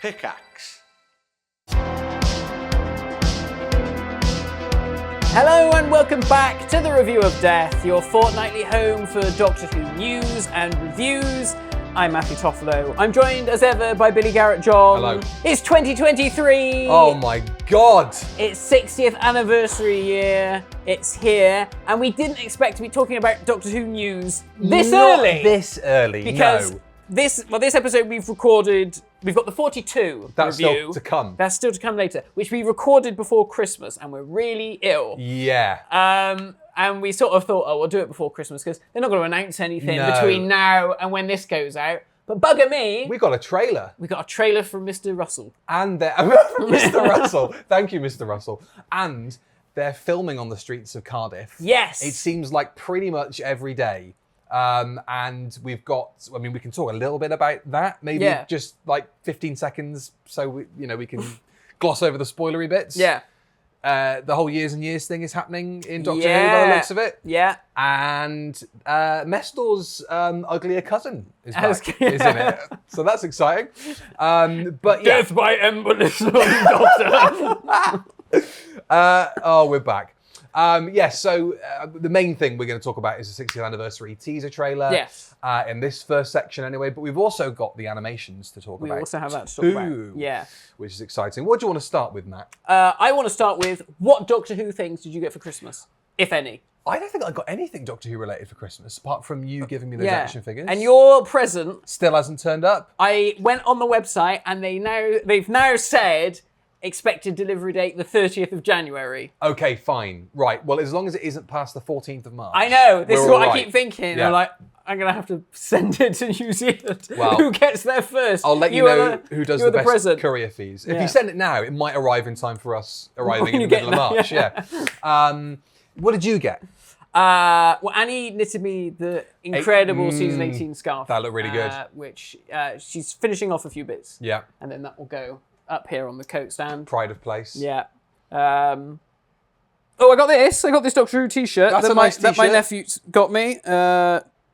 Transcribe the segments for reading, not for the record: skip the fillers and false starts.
Pickaxe. Hello and welcome back to the Review of Death, your fortnightly home for Doctor Who news and reviews. I'm Matthew Toffolo. I'm joined as ever by Billy Garrett-John. Hello. It's 2023. Oh my God. It's 60th anniversary year. It's here. And we didn't expect to be talking about Doctor Who news this Not early. this early, Because no. this episode we've got the 42 That's review. still to come. That's still to come later, which we recorded before Christmas, and we're really ill. Yeah. And we sort of thought, oh, we'll do it before Christmas because they're not going to announce anything No. between now and when this goes out. But bugger me, We got a trailer. we got a trailer from Mr. Russell. And Mr. Russell. Thank you, Mr. Russell. And they're filming on the streets of Cardiff. Yes. It seems like pretty much every day. And we've got, we can talk a little bit about that. Maybe Yeah. just like 15 seconds so we can gloss over the spoilery bits. Yeah. The whole years and years thing is happening in Doctor Who Yeah. by the looks of it. Yeah. And Mestor's uglier cousin is back, As- is in it. So that's exciting. But yeah. Death by embolism, Doctor. We're back. So the main thing we're going to talk about is the 60th anniversary teaser trailer. Yes. In this first section anyway, but we've also got the animations to talk We about. also have that to talk about. too, Yeah. Which is exciting. What do you want to start with, Matt? I want to start with, what Doctor Who things did you get for Christmas, if any? I don't think I got anything Doctor Who related for Christmas, apart from you giving me those action figures. And your present, Still hasn't turned up. I went on the website and they've now said expected delivery date the 30th of January. Okay, fine. Right. Well, as long as it isn't past the 14th of March. I know, this we're is what all I right. keep thinking. Yeah. I'm like, I'm going to have to send it to New Zealand. Well, Who gets there first? I'll let you are know the- who does you are the best present. courier fees. If Yeah. you send it now, it might arrive in time for us arriving When in you the get middle of March. there, Yeah. What did you get? Well, Annie knitted me the incredible season 18 scarf. That looked really good. Which she's finishing off a few bits. Yeah. And then that will go up here on the coat stand. Pride of place. Yeah. I got this. I got this Doctor Who t-shirt That's that a nice my t-shirt. nephew got me.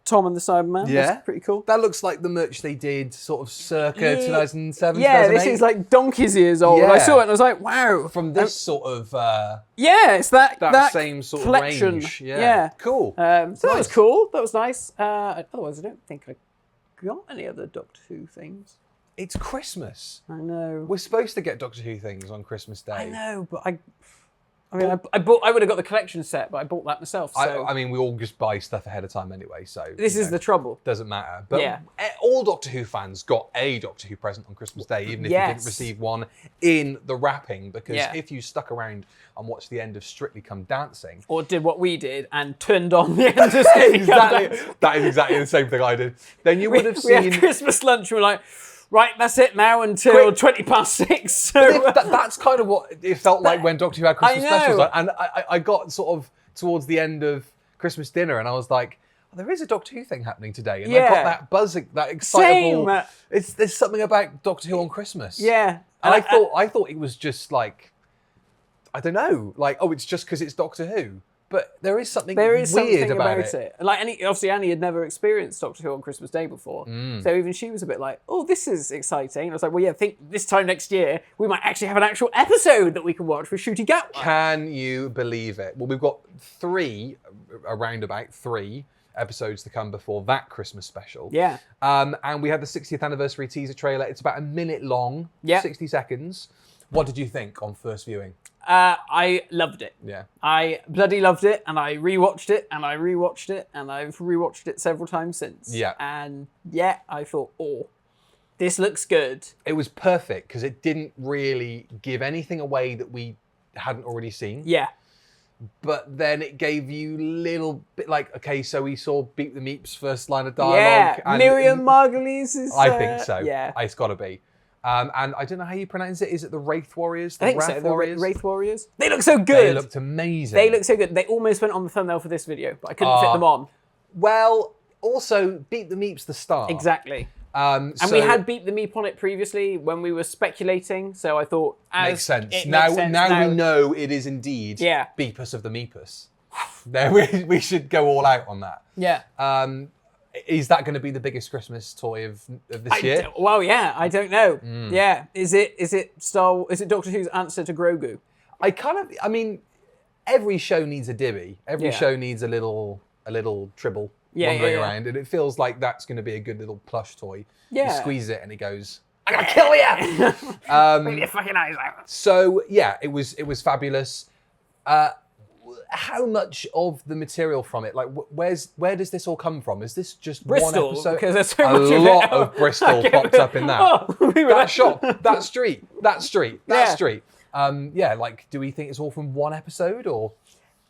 Tom and the Cyberman. Yeah. That's pretty cool. That looks like the merch they did sort of circa Yeah. 2007, Yeah, 2008. this is like donkey's years old. Yeah. I saw it and I was like, wow. From this sort of Yeah, it's that same sort collection. of range. Yeah. Cool. So that was Nice. cool. That was nice. Otherwise, I don't think I got any other Doctor Who things. It's Christmas. I know. We're supposed to get Doctor Who things on Christmas Day. I know, but I would have got the collection set, but I bought that myself. So I mean, we all just buy stuff ahead of time anyway, so this is the trouble. doesn't matter. But Yeah. all Doctor Who fans got a Doctor Who present on Christmas Day, even if you Yes. didn't receive one in the wrapping, because Yeah. if you stuck around and watched the end of Strictly Come Dancing, Or did what we did and turned on the end of Strictly Come exactly, Dancing. that is exactly the same thing I did. Then you would have We had seen. Christmas lunch. We're like, right, that's it now until 20 past 6. So That's kind of what it felt like when Doctor Who had Christmas I know. specials. And I got sort of towards the end of Christmas dinner and I was like, oh, there is a Doctor Who thing happening today. And I Yeah. got that buzzing, that excitable. Same. There's something about Doctor Who on Christmas. yeah, And I thought it was just like, I don't know, like, oh, it's just because it's Doctor Who. But there is something weird something about it. Like obviously Annie had never experienced Doctor Who on Christmas Day before, so even she was a bit like, "Oh, this is exciting." And I was like, "Well, yeah, I think this time next year we might actually have an actual episode that we can watch with Shooty Gatwa." Can you believe it? Well, we've got around about three episodes to come before that Christmas special. Yeah. And we have the 60th anniversary teaser trailer. It's about a minute long, Yeah. 60 seconds. What did you think on first viewing? I loved it. Yeah. I bloody loved it, and I rewatched it, and I rewatched it, and I've rewatched it several times since. Yeah. And yeah, I thought, oh, this looks good. It was perfect because it didn't really give anything away that we hadn't already seen. Yeah. But then it gave you little bit like, okay, so we saw Beat the Meeps first line of Yeah. dialogue. Miriam Margolyes is. I think so. Yeah. It's got to be. And I don't know how you pronounce it. Is it the Wraith Warriors? The I think Wrath so. The Warriors? Wraith Warriors. They look so good. They looked amazing. They look so good. They almost went on the thumbnail for this video, but I couldn't fit them on. Well, also, Beat the Meep's the star. Exactly. And we had Beat the Meep on it previously when we were speculating, so I thought, Makes sense. it Now, makes sense now we know it is indeed Yeah. Beepus of the Meepus. There, we should go all out on that. Yeah. Is that going to be the biggest Christmas toy of this year? Well, yeah, I don't know. Yeah, is it Doctor Who's answer to Grogu? I mean, every show needs a divvy. Every Yeah. show needs a little tribble wandering around, and it feels like that's going to be a good little plush toy. Yeah. You squeeze it, and it goes, "I'm gonna kill you!" Make your fucking eyes out. So yeah, it was fabulous. How much of the material from it, like where does this all come from? Is this just Bristol, one episode? because there's so a much of lot it. of Bristol popped up in that. Oh, we were That shop, that street, that street, that Yeah. street. Like, do we think it's all from one episode or?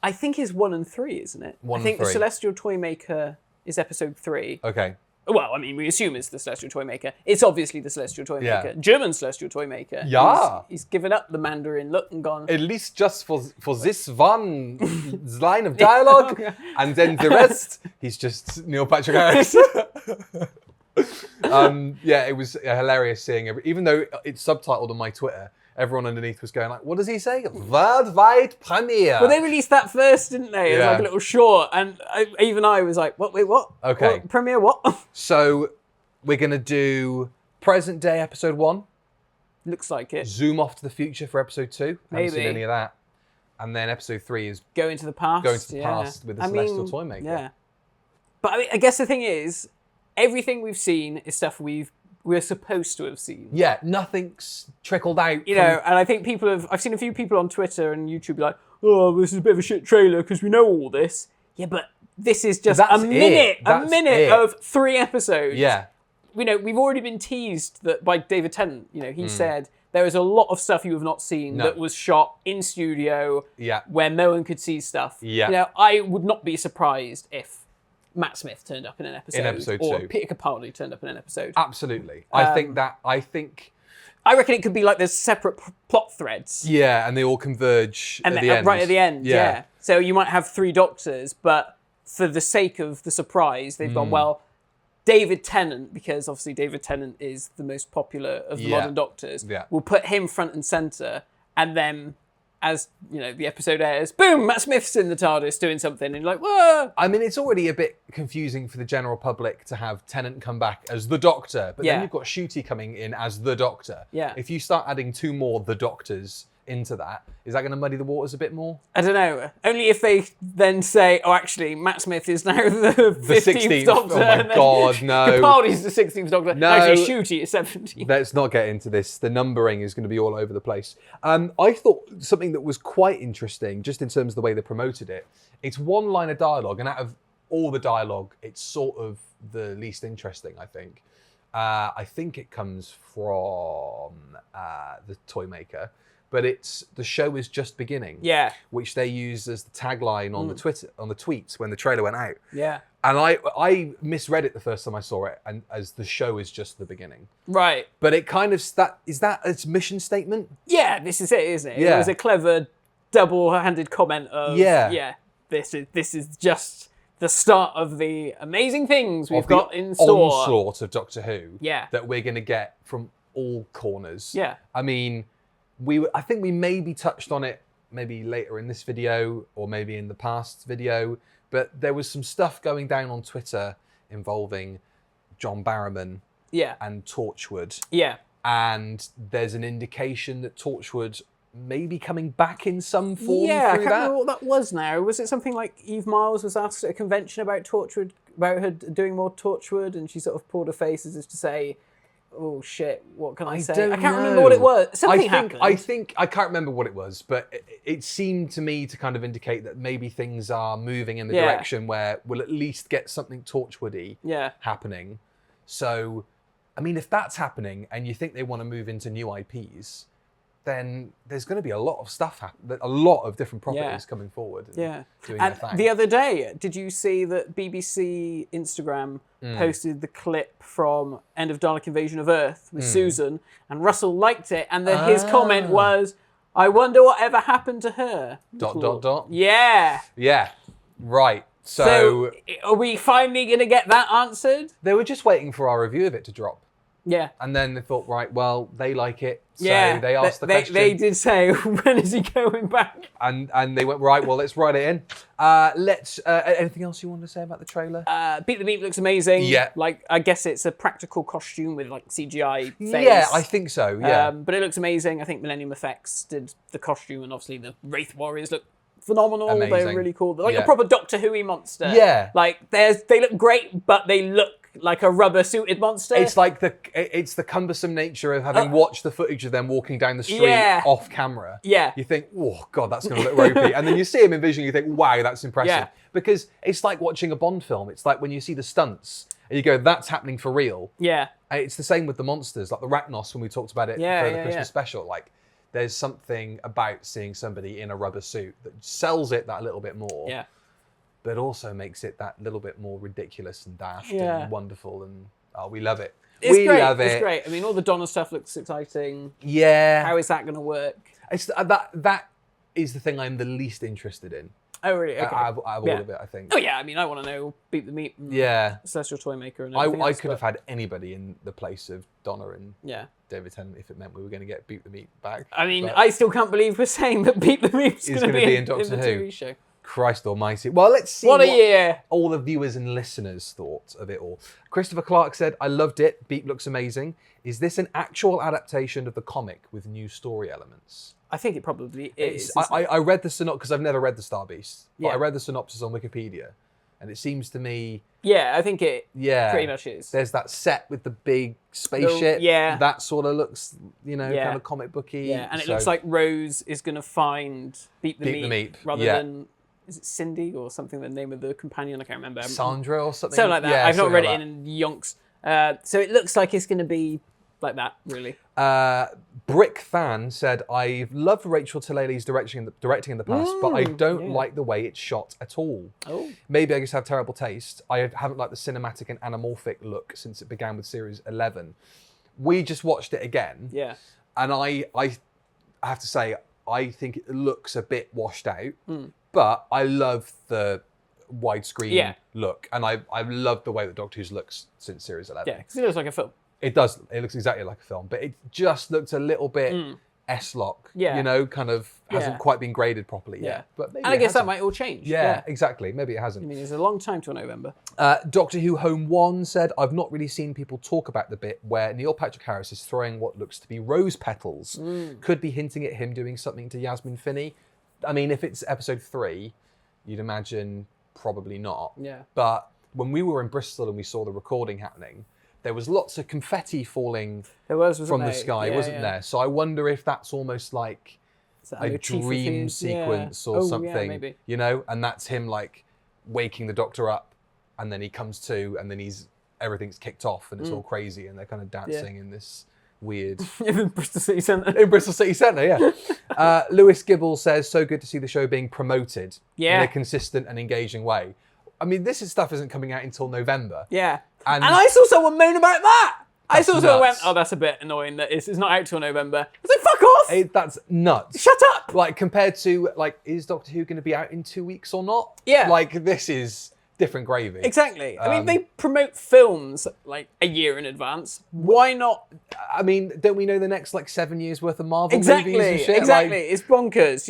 I think it's 1 and 3, isn't it? 1 I think and 3. the Celestial Toymaker is episode 3. Okay. Well, I mean, we assume it's the Celestial Toymaker. It's obviously the Celestial Toymaker. Yeah. German Celestial Toymaker. Yeah. He's given up the Mandarin look and gone. At least just for this one line of dialogue, and then the rest, he's just Neil Patrick Harris. It was hilarious seeing even though it's subtitled on my Twitter. Everyone underneath was going like, "What does he say? Worldwide premiere." Well, they released that first, didn't they? It was Yeah. like a little short, and I was like, "What? Wait, what? Okay. What? Premiere what?" So we're gonna do present day episode 1. Looks like it. Zoom off to the future for episode 2. Haven't seen Maybe. any of that. And then episode 3 is Go into the past. Going to the past with the Celestial Toymaker. Yeah. But I guess the thing is, everything we've seen is stuff we're supposed to have seen. yeah, nothing's trickled out. You know, and I think I've seen a few people on Twitter and YouTube be like, "Oh, this is a bit of a shit trailer because we know all this." Yeah, but this is just That's a minute it. of 3 episodes. Yeah. You know, we've already been teased that by David Tennant. You know, he said there is a lot of stuff you have not seen that was shot in studio Yeah. where no one could see stuff. Yeah. You know, I would not be surprised if Matt Smith turned up in an episode. In episode or 2. Peter Capaldi turned up in an episode. Absolutely. I think I reckon it could be like there's separate plot threads. yeah, and they all converge And at then, the end. right at the end, yeah. So you might have 3 Doctors, but for the sake of the surprise, they've gone, well, David Tennant, because obviously David Tennant is the most popular of the modern Doctors, we'll put him front and centre, and then as the episode airs, boom, Matt Smith's in the TARDIS doing something, and you're like, whoa! I mean, it's already a bit confusing for the general public to have Tennant come back as the Doctor, but then you've got Ncuti coming in as the Doctor. Yeah. If you start adding 2 more the Doctors into that, is that going to muddy the waters a bit more? I don't know. Only if they then say, oh, actually, Matt Smith is now the 15th Doctor. Oh my God, no. Capaldi's the 16th Doctor. No. Actually, Ncuti is 17th. Let's not get into this. The numbering is going to be all over the place. I thought something that was quite interesting, just in terms of the way they promoted it, it's 1 line of dialogue, and out of all the dialogue, it's sort of the least interesting, I think. I think it comes from the Toymaker, but it's the show is just beginning. Yeah. Which they used as the tagline on the tweets when the trailer went out. Yeah. And I misread it the first time I saw it, and as the show is just the beginning. Right. But it kind of is that its mission statement? Yeah, this is it, isn't it? Yeah. It was a clever double-handed comment of this is just the start of the amazing things we've got in store. Onslaught of Doctor Who. Yeah. That we're going to get from all corners. Yeah. I mean, I think we maybe touched on it maybe later in this video or maybe in the past video, but there was some stuff going down on Twitter involving John Barrowman and Torchwood. Yeah. And there's an indication that Torchwood may be coming back in some form Yeah, I through can't that. remember what that was now. Was it something like Eve Miles was asked at a convention about Torchwood, about her doing more Torchwood, and she sort of pulled her face as if to say, oh shit, what can I say? don't I can't know. remember what it was. Something happened. I can't remember what it was, but it seemed to me to kind of indicate that maybe things are moving in the direction where we'll at least get something Torchwoody happening. So, I mean, if that's happening and you think they want to move into new IPs, then there's going to be a lot of stuff, a lot of different properties coming forward. And doing their thing. The other day, did you see that BBC Instagram posted the clip from End of Dalek Invasion of Earth with Susan, and Russell liked it, and then his comment was, I wonder whatever happened to her. ... Yeah. Yeah, right. So are we finally going to get that answered? they were just waiting for our review of it to drop. Yeah. And then they thought, right, well, they like it. So they asked the question. They did say, when is he going back? And they went, right, well, let's write it in. Anything else you want to say about the trailer? Beat the Meat looks amazing. Yeah. Like, I guess it's a practical costume with, like, CGI face. Yeah, I think so, yeah. But it looks amazing. I think Millennium Effects did the costume, and obviously the Wraith Warriors look phenomenal. Amazing. They're really cool. They're like a proper Doctor Who-y monster. Yeah. Like, they look great, but they look like a rubber-suited monster. It's like the cumbersome nature of having watched the footage of them walking down the street off camera. Yeah. You think, oh, God, that's going to look ropey. And then you see him in vision, you think, wow, that's impressive. Yeah. Because it's like watching a Bond film. It's like when you see the stunts and you go, that's happening for real. Yeah. It's the same with the monsters, like the Rachnos when we talked about it for the Christmas special. Like, there's something about seeing somebody in a rubber suit that sells it that little bit more. Yeah. But also makes it that little bit more ridiculous and daft and wonderful, and we love it. We love it. It's great. I mean, all the Donna stuff looks exciting. Yeah. How is that going to work? It's that is the thing I'm the least interested in. Oh, really? Okay. Out of all of it, I think. Oh, yeah. I mean, I want to know Beat the Meat and Celestial Toymaker and everything I else, could have had anybody in the place of Donna and David Tennant if it meant we were going to get Beat the Meat back. I mean, I still can't believe we're saying that Beat the Meat is going to be in Doctor the Who. TV show. Christ almighty. Well, let's see what a year. All the viewers and listeners thought of it all. Christopher Clark said, I loved it. Beat looks amazing. Is this an actual adaptation of the comic with new story elements? I think it probably is. I read the synopsis, because I've never read the Star Beast. But Yeah. I read the synopsis on Wikipedia. And it seems to me... Yeah, I think it pretty much is. There's that set with the big spaceship. That sort of looks, kind of comic booky. Yeah, and it looks like Rose is going to find Beat the Meat rather than... Is it Cindy or something, the name of the companion? I can't remember. Sandra or something? Something like that. Yeah, I've not read it in yonks. So it looks like it's going to be like that, really. Brick Fan said, I've loved Rachel Talalay's directing in the past, but I don't like the way it's shot at all. Oh. Maybe I just have terrible taste. I haven't liked the cinematic and anamorphic look since it began with Series 11. We just watched it again. Yeah. And I have to say, I think it looks a bit washed out. But I love the widescreen look, and I've loved the way that Doctor Who's looks since Series 11. Yeah, because it looks like a film. It does. It looks exactly like a film, but it just looks a little bit S-lock. Yeah. Kind of hasn't quite been graded properly yet. But maybe and I guess that might all change. Yeah, exactly. Maybe it hasn't. I mean, it's a long time till November. Doctor Who Home 1 said, I've not really seen people talk about the bit where Neil Patrick Harris is throwing what looks to be rose petals. Could be hinting at him doing something to Yasmin Finney. I mean, if it's episode 3, you'd imagine probably not. Yeah. But when we were in Bristol and we saw the recording happening, there was lots of confetti falling from the sky, wasn't there? So I wonder if that's almost like a dream sequence or something, maybe. And that's him like waking the Doctor up, and then he comes to, and then everything's kicked off and it's all crazy, and they're kind of dancing in this weird... in Bristol City Centre. In Bristol City Centre, yeah. Lewis Gibble says, so good to see the show being promoted in a consistent and engaging way. I mean, stuff isn't coming out until November. Yeah. And I saw someone moan about that. I saw someone went, oh, that's a bit annoying that it's not out till November. I was like, fuck off! That's nuts. Shut up! Like, compared to, is Doctor Who going to be out in 2 weeks or not? Yeah. Like, this is... different gravy. Exactly. I mean, they promote films like a year in advance. Why not? I mean, don't we know the next 7 years worth of Marvel movies and shit? Exactly. It's bonkers.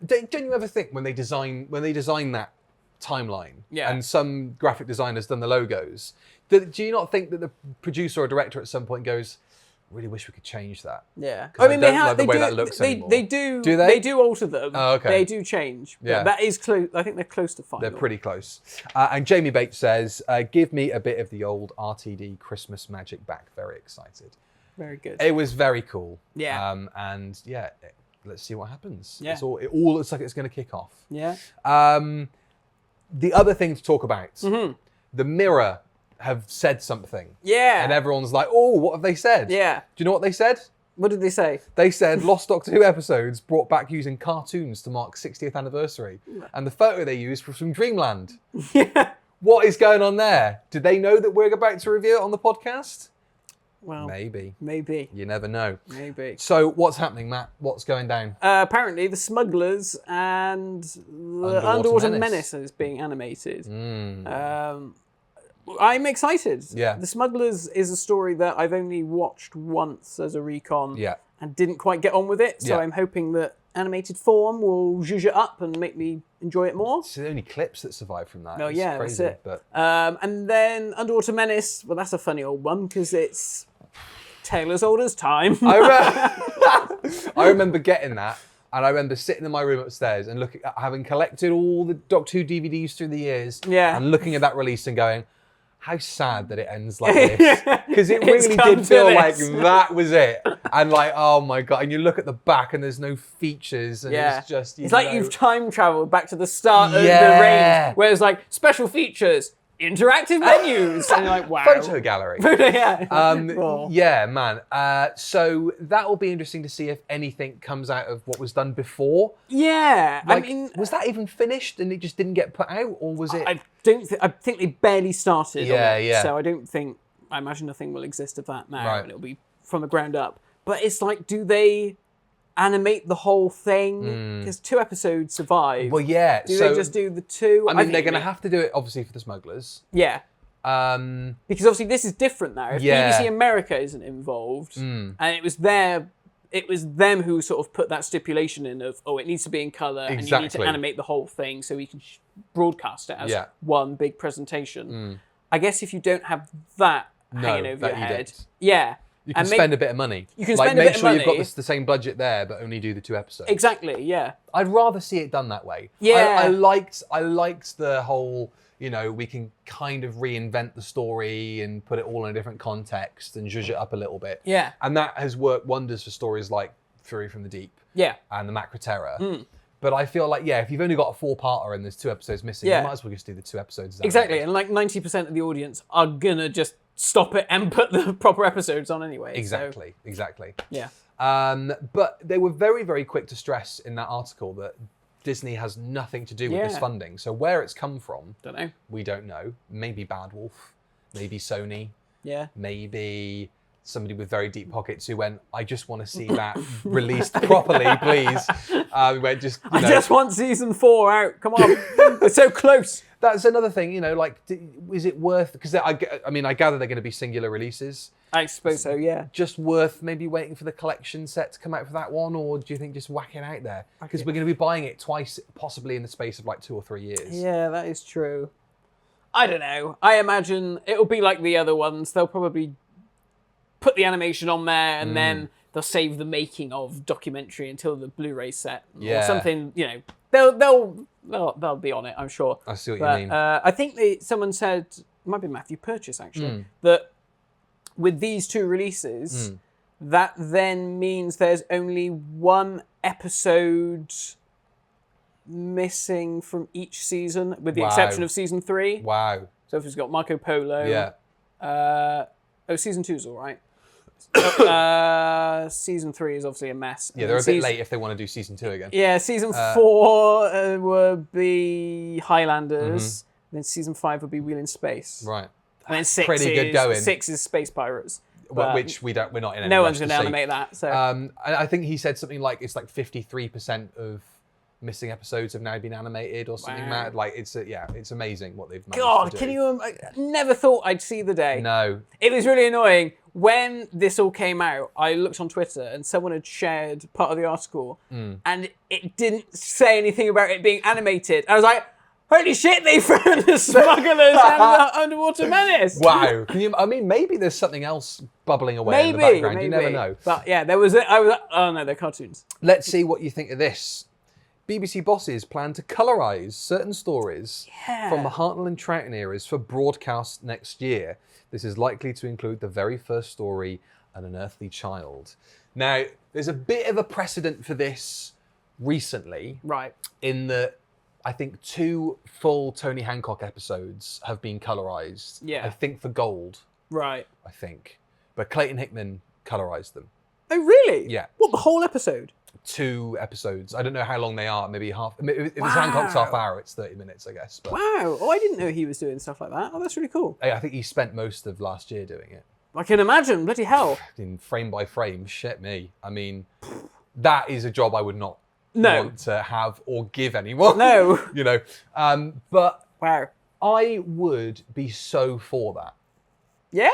Don't you ever think when they design that timeline and some graphic designer's done the logos, do you not think that the producer or director at some point goes, really wish we could change that? Yeah. I mean, they have the way that looks anymore. They do. Do they? They do alter them. Oh, okay. They do change. Yeah. That is close. I think they're close to final. They're pretty close. And Jamie Bates says, give me a bit of the old RTD Christmas magic back. Very excited. Very good. It was very cool. Yeah. Let's see what happens. Yeah. It all looks like it's going to kick off. Yeah. The other thing to talk about, the Mirror have said something. Yeah. And everyone's like, oh, what have they said? Yeah. Do you know what they said? What did they say? They said Lost Doctor Who episodes brought back using cartoons to mark 60th anniversary. And the photo they used was from Dreamland. Yeah. What is going on there? Did they know that we're about to review it on the podcast? Well, maybe. You never know. Maybe. So what's happening, Matt? What's going down? Apparently, The Smugglers and the Underwater Menace is being animated. I'm excited. Yeah. The Smugglers is a story that I've only watched once as a recon Yeah. and didn't quite get on with it. So I'm hoping that animated form will zhuzh it up and make me enjoy it more. It's the only clips that survive from that. Oh, it's yeah, crazy, that's it. But... and then Underwater Menace, well, that's a funny old one because it's tale as old as time. I remember getting that, and I remember sitting in my room upstairs and having collected all the Doctor Who DVDs through the years, and looking at that release and going, how sad that it ends like this. Because it really did feel like that was it. And like, oh my God. And you look at the back and there's no features. And it's just, it's like you've time traveled back to the start of the range, where it's like special features, interactive menus. And you're like, wow. Photo gallery. Cool. Yeah, man. So that will be interesting to see if anything comes out of what was done before. Yeah. Like, I mean, was that even finished and it just didn't get put out? Or was it? I think they barely started on it. So I imagine nothing will exist of that now. And it'll be from the ground up. But it's like, do they animate the whole thing? Because 2 episodes survive. Well, yeah. Do they just do the 2? I mean, they're going to have to do it, obviously, for the Smugglers. Yeah. Because obviously this is different now. If BBC America isn't involved, and it was them who sort of put that stipulation in of, it needs to be in colour and you need to animate the whole thing so we can broadcast it as one big presentation. I guess if you don't have that hanging over your head, you can spend a bit of money. You can spend a bit of money. Make sure you've got the same budget there, but only do the 2 episodes. Exactly, yeah. I'd rather see it done that way. Yeah. I liked the whole, we can kind of reinvent the story and put it all in a different context and zhuzh it up a little bit. Yeah. And that has worked wonders for stories like Fury from the Deep. Yeah. And the Macra Terror. But I feel like, if you've only got a 4-parter and there's 2 episodes missing, you might as well just do the 2 episodes. Exactly, and like 90% of the audience are gonna just stop it and put the proper episodes on anyway. Exactly. Yeah. But they were very, very quick to stress in that article that Disney has nothing to do with this funding. So where it's come from, we don't know. Maybe Bad Wolf, maybe Sony, maybe somebody with very deep pockets who went, I just want to see that released properly, please. I just want season 4 out. Come on, we're so close. That's another thing, is it worth? Because I gather they're going to be singular releases. I suppose so, yeah. Just worth maybe waiting for the collection set to come out for that one, or do you think just whack it out there? Because we're going to be buying it twice, possibly in the space of like 2 or 3 years. Yeah, that is true. I don't know. I imagine it'll be like the other ones. They'll probably put the animation on there and then they'll save the making of documentary until the Blu-ray set or something. They'll be on it, I'm sure. I see what you mean. I think someone said, it might be Matthew Purchase actually, that with these 2 releases, that then means there's only 1 episode missing from each season, with the exception of season 3. Wow. So if it's got Marco Polo. Yeah. Season 2's all right. Season 3 is obviously a mess. Yeah, they're a bit late if they want to do season 2 again. Yeah, season 4 would be Highlanders. Then season 5 would be Wheel in Space. Right. And then 6 pretty good going. 6 is Space Pirates. Which we're not in any No rush one's going to animate that. So I think he said something like it's like 53% of missing episodes have now been animated or something mad. Like it's amazing what they've managed to do. Can you? I never thought I'd see the day. No. It was really annoying when this all came out. I looked on Twitter and someone had shared part of the article, and it didn't say anything about it being animated. I was like, holy shit! They found the Smugglers and the Underwater Menace. Wow. Maybe there's something else bubbling away in the background. Maybe. You never know. But yeah, I was like, oh no, they're cartoons. Let's see what you think of this. BBC bosses plan to colorise certain stories from the Hartnell and Troughton eras for broadcast next year. This is likely to include the very first story, An Unearthly Child. Now, there's a bit of a precedent for this recently. Right. In that I think 2 full Tony Hancock episodes have been colorised. Yeah. I think for gold. Right. I think. But Clayton Hickman colorised them. Oh, really? Yeah. What, the whole episode? 2 episodes. I don't know how long they are. Maybe half. If it's Hancock's half hour, it's 30 minutes, I guess. But, wow. Oh, I didn't know he was doing stuff like that. Oh, that's really cool. I think he spent most of last year doing it. I can imagine. Bloody hell. In frame by frame. Shit me. I mean, that is a job I would not want to have or give anyone. No. But wow. I would be so for that. Yeah?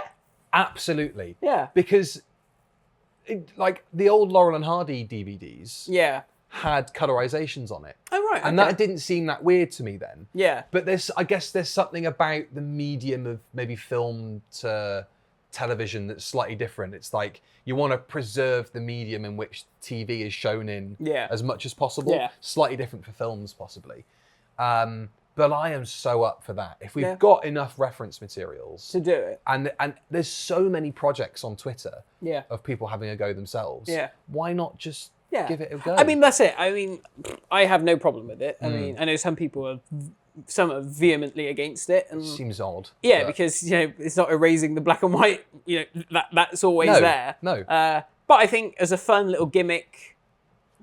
Absolutely. Yeah. Because, like, the old Laurel and Hardy DVDs had colorizations on it. Oh, right. And that didn't seem that weird to me then. Yeah. But I guess there's something about the medium of maybe film to television that's slightly different. It's like you want to preserve the medium in which TV is shown in as much as possible. Yeah. Slightly different for films, possibly. But I am so up for that. If we've got enough reference materials to do it, and there's so many projects on Twitter of people having a go themselves. Yeah. Why not just give it a go? I mean, that's it. I mean, I have no problem with it. I mean, I know some people are vehemently against it, and seems odd. Yeah, because it's not erasing the black and white. That's always there. No. But I think as a fun little gimmick.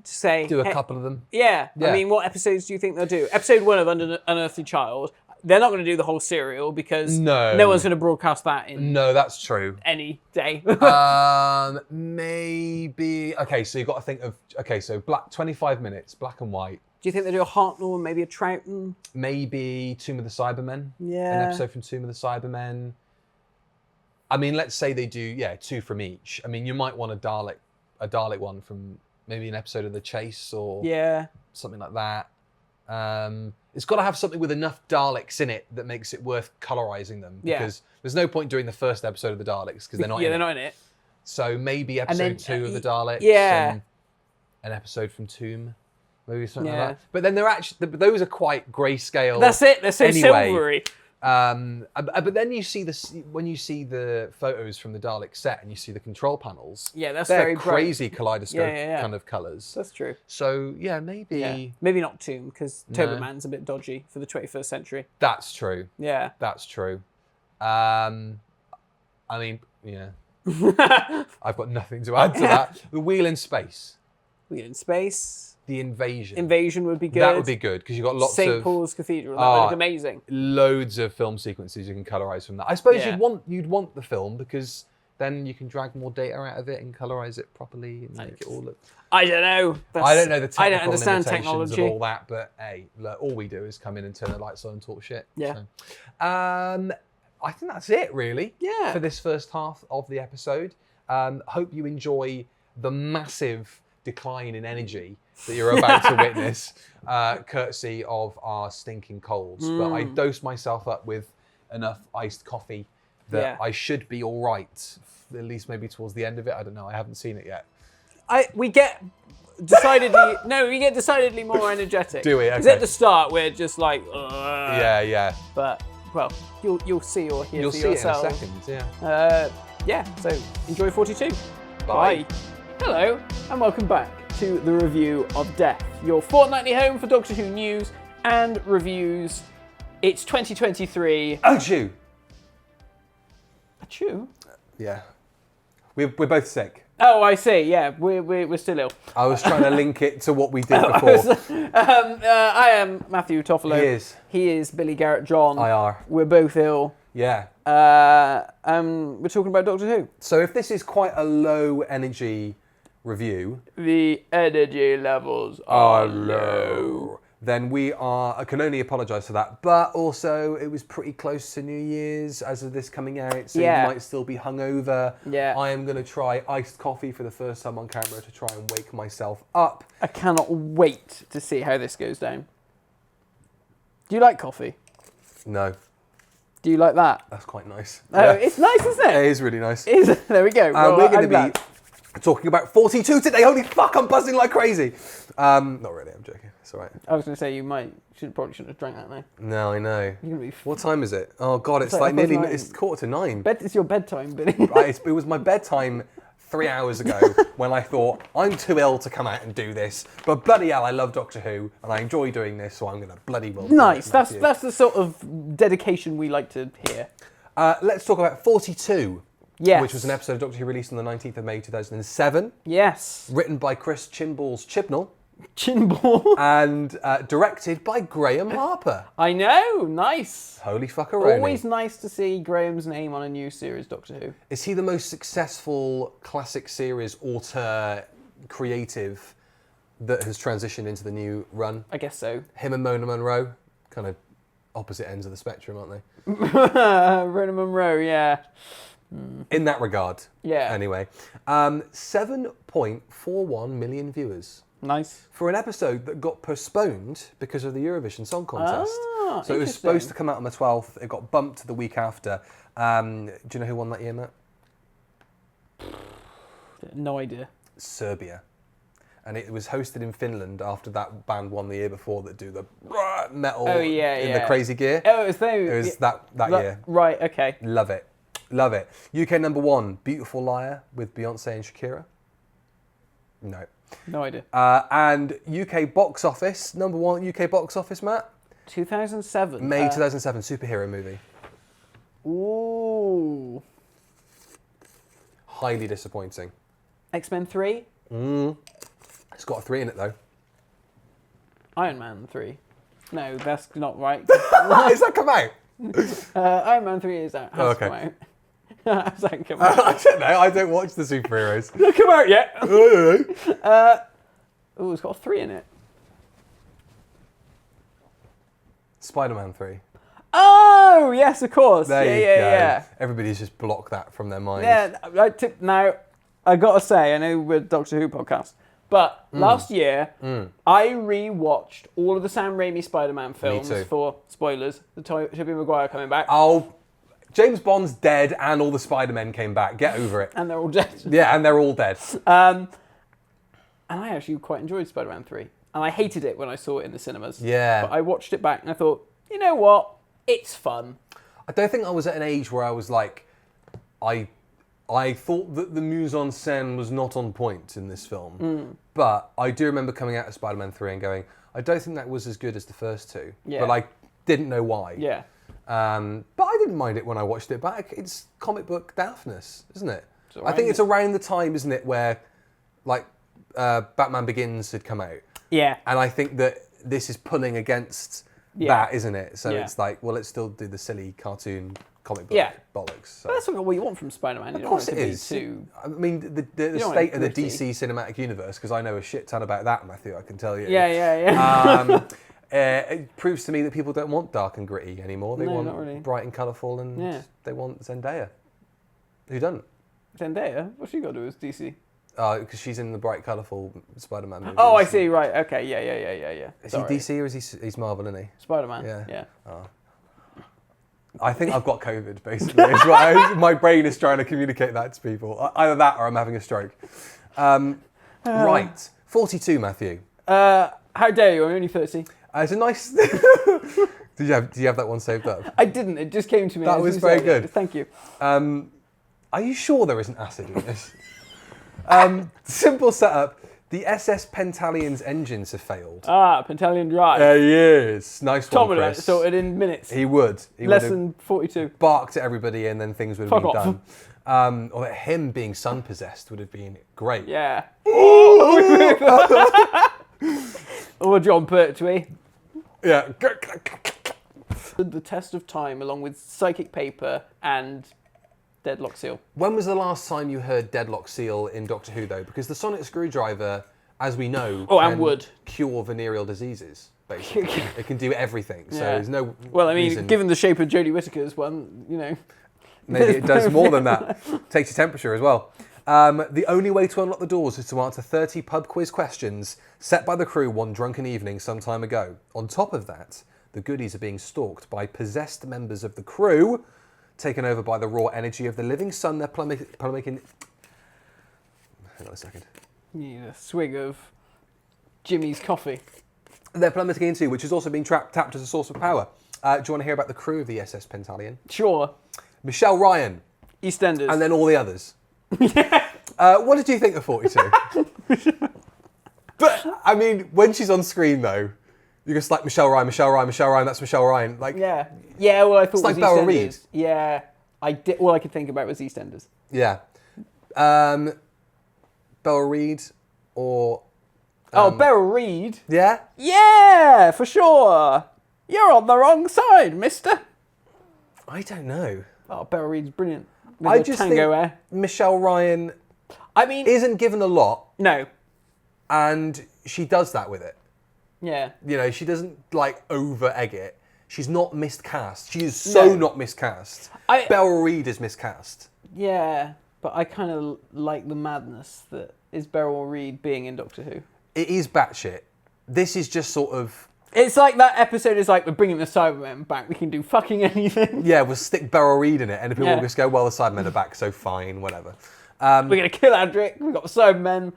Say do a couple of them. Yeah. I mean, what episodes do you think they'll do? Episode 1 of Unearthly Child. They're not going to do the whole serial because no one's going to broadcast that in. No, that's true. Any day. Maybe. Okay, so you've got to think of. Okay, so 25 minutes, black and white. Do you think they do a Hartnell and maybe a Troughton? Maybe Tomb of the Cybermen. Yeah. An episode from Tomb of the Cybermen. I mean, let's say they do 2 from each. I mean, you might want a Dalek one from. Maybe an episode of The Chase or something like that. It's got to have something with enough Daleks in it that makes it worth colorizing them. Because there's no point doing the first episode of the Daleks because they're not in it. They're not in it. So maybe episode 2 of the Daleks. Yeah. An episode from Tomb. Maybe something like that. But then they're actually, those are quite grayscale. That's it. They're so silvery. But then you see when you see the photos from the Dalek set and you see the control panels. Yeah, that's they're very crazy kaleidoscope kind of colours. That's true. So maybe. Yeah. Maybe not Tomb because Toberman's a bit dodgy for the 21st century. That's true. Yeah. That's true. I mean, I've got nothing to add to that. The Wheel in Space. Wheel in Space. The Invasion. Invasion would be good. That would be good because you've got lots of St. Paul's Cathedral. That would look amazing. Loads of film sequences you can colorize from that. I suppose you'd want the film because then you can drag more data out of it and colorize it properly and make it all look. I don't know. I don't know the technical I don't understand limitations technology of all that, but hey, look, all we do is come in and turn the lights on and talk shit. Yeah. So. I think that's it really. Yeah. For this first half of the episode. Hope you enjoy the massive decline in energy that you're about to witness, courtesy of our stinking colds. But I dosed myself up with enough iced coffee that I should be all right, at least maybe towards the end of it. I don't know. I haven't seen it yet. We get decidedly more energetic. Do we? Okay. Because at the start we're just like, yeah. But well, you'll see or hear for yourself. You'll see it in a second. So enjoy 42. Bye. Hello and welcome back to the review of Death, your fortnightly home for Doctor Who news and reviews. It's 2023. Achoo! Achoo? Yeah. We're both sick. Oh, I see. Yeah, we're still ill. I was trying to link it to what we did before. I am Matthew Toffolo. He is Billy Garrett John. IR. We're both ill. Yeah. We're talking about Doctor Who. So if this is quite a low energy review, the energy levels are low. Then I can only apologise for that. But also, it was pretty close to New Year's as of this coming out, so you might still be hungover. Yeah. I am going to try iced coffee for the first time on camera to try and wake myself up. I cannot wait to see how this goes down. Do you like coffee? No. Do you like that? That's quite nice. Oh, it's nice, isn't it? It is really nice. There we go. We're going to be talking about 42 today. Holy fuck, I'm buzzing like crazy. Not really, I'm joking. It's all right. I was going to say probably shouldn't have drank that now. No, I know. You're gonna be what time is it? Oh God, it's like nearly, it's 8:45. It's your bedtime, Billy. Right, it was my bedtime 3 hours ago when I thought, I'm too ill to come out and do this, but bloody hell, I love Doctor Who and I enjoy doing this, so I'm going to bloody well do Nice, it, that's the sort of dedication we like to hear. Let's talk about 42. Yes. Which was an episode of Doctor Who released on the 19th of May 2007. Yes. Written by Chris Chinballs Chibnall. Chinball. And directed by Graham Harper. I know, nice. Holy fuckaroni. Always nice to see Graham's name on a new series, Doctor Who. Is he the most successful classic series auteur creative that has transitioned into the new run? I guess so. Him and Mona Munro kind of opposite ends of the spectrum, aren't they? Ronan Monroe, yeah. In that regard. Yeah. Anyway, 7.41 million viewers. Nice. For an episode that got postponed because of the Eurovision Song Contest. So it was supposed to come out on the 12th. It got bumped to the week after. Do you know who won that year, Matt? No idea. Serbia. And it was hosted in Finland after that band won the year before that do the metal in the crazy gear. Oh, it was them. It was that year. Right, okay. Love it. Love it. UK number 1, Beautiful Liar with Beyonce and Shakira. No. No idea. And UK box office, number 1 UK box office, Matt? 2007. May 2007, superhero movie. Ooh. Highly disappointing. X-Men 3? It's got a 3 in it, though. Iron Man 3. No, that's not right. Has that come out? Iron Man 3 is out. Has come out. Has that come out? I don't know. I don't watch the superheroes. It's not come out yet. I don't know. Oh, it's got a 3 in it. Spider-Man 3. Oh, yes, of course. There you go. Yeah. Everybody's just blocked that from their minds. Yeah, now, I got to say, I know we're a Doctor Who podcast, but last year, I re-watched all of the Sam Raimi Spider-Man films for, spoilers, the Tobey Maguire coming back. Oh, James Bond's dead and all the Spider-Men came back. Get over it. And they're all dead. Yeah, and they're all dead. And I actually quite enjoyed Spider-Man 3. And I hated it when I saw it in the cinemas. Yeah. But I watched it back and I thought, you know what? It's fun. I don't think I was at an age where I was like, I thought that the mise-en-scène was not on point in this film. But I do remember coming out of Spider-Man 3 and going, I don't think that was as good as the first two. Yeah. But I didn't know why. Yeah. But I didn't mind it when I watched it back. It's comic book daftness, isn't it? Right, I think it's around the time, isn't it, where like Batman Begins had come out. Yeah. And I think that this is pulling against that, isn't it? So it's like, well, let's still do the silly cartoon comic book bollocks. So. But that's what you want from Spider-Man. Of course it is. I mean, the state of the DC cinematic universe, because I know a shit ton about that, Matthew, I can tell you. Yeah. It proves to me that people don't want dark and gritty anymore. They want not really. bright and colourful, and they want Zendaya. Who doesn't? Zendaya? What's she got to do with DC? Because she's in the bright, colourful Spider-Man movie. Oh, I see. Right. Okay. Yeah. Is he DC or is he's Marvel, isn't he? Spider-Man. Yeah. Oh. I think I've got COVID, basically. Is what my brain is trying to communicate that to people. Either that or I'm having a stroke. Right. 42, Matthew. How dare you? I'm only 30. It's a nice... Do you have that one saved up? I didn't. It just came to me. That was very good. Thank you. Are you sure there isn't acid in this? Simple setup. The SS Pentalion's engines have failed. Pentalion Drive. Yes. Nice Tom one, would Chris. have sorted in minutes. He would. He Less would have than 42. barked at everybody and then things would have Fuck been done. Or that him being sun-possessed would have been great. Yeah. Or John Pertwee. Yeah. The test of time along with psychic paper and Deadlock Seal. When was the last time you heard Deadlock Seal in Doctor Who, though? Because the sonic screwdriver, as we know, and wood. Cure venereal diseases, basically. It can do everything, so there's no Well, I mean, reason. given the shape of Jodie Whittaker's one, you know. Maybe it does more than that. Takes your temperature as well. The only way to unlock the doors is to answer 30 pub quiz questions set by the crew one drunken evening some time ago. On top of that, the goodies are being stalked by possessed members of the crew, taken over by the raw energy of the living sun. They're plummeting... Hang on a second. Need a swig of Jimmy's coffee. They're plummeting into, which is also being tapped as a source of power. Do you want to hear about the crew of the SS Pentalion? Sure. Michelle Ryan. EastEnders. And then all the others. What did you think of 42? But, I mean, when she's on screen, though, you're just like, Michelle Ryan, that's Michelle Ryan. Like, yeah, well, I thought it's like it was Bella EastEnders. Reid. Yeah, all I could think about was EastEnders. Yeah. Bella Reid or... Bella Reid? Yeah? Yeah, for sure. You're on the wrong side, mister. I don't know. Oh, Bella Reid's brilliant. I just tango think hair. Michelle Ryan isn't given a lot. No. And she does that with it. Yeah. You know, she doesn't, like, over-egg it. she's not miscast. She is so not miscast. Beryl Reid is miscast. Yeah, but I kind of like the madness that is Beryl Reid being in Doctor Who. It is batshit. This is just sort of... It's like that episode is like, we're bringing the Cybermen back. We can do fucking anything. Yeah, we'll stick Beryl Reid in it, and people will just go, well, the Cybermen are back, so fine, whatever. We're going to kill Adric. We've got the Cybermen.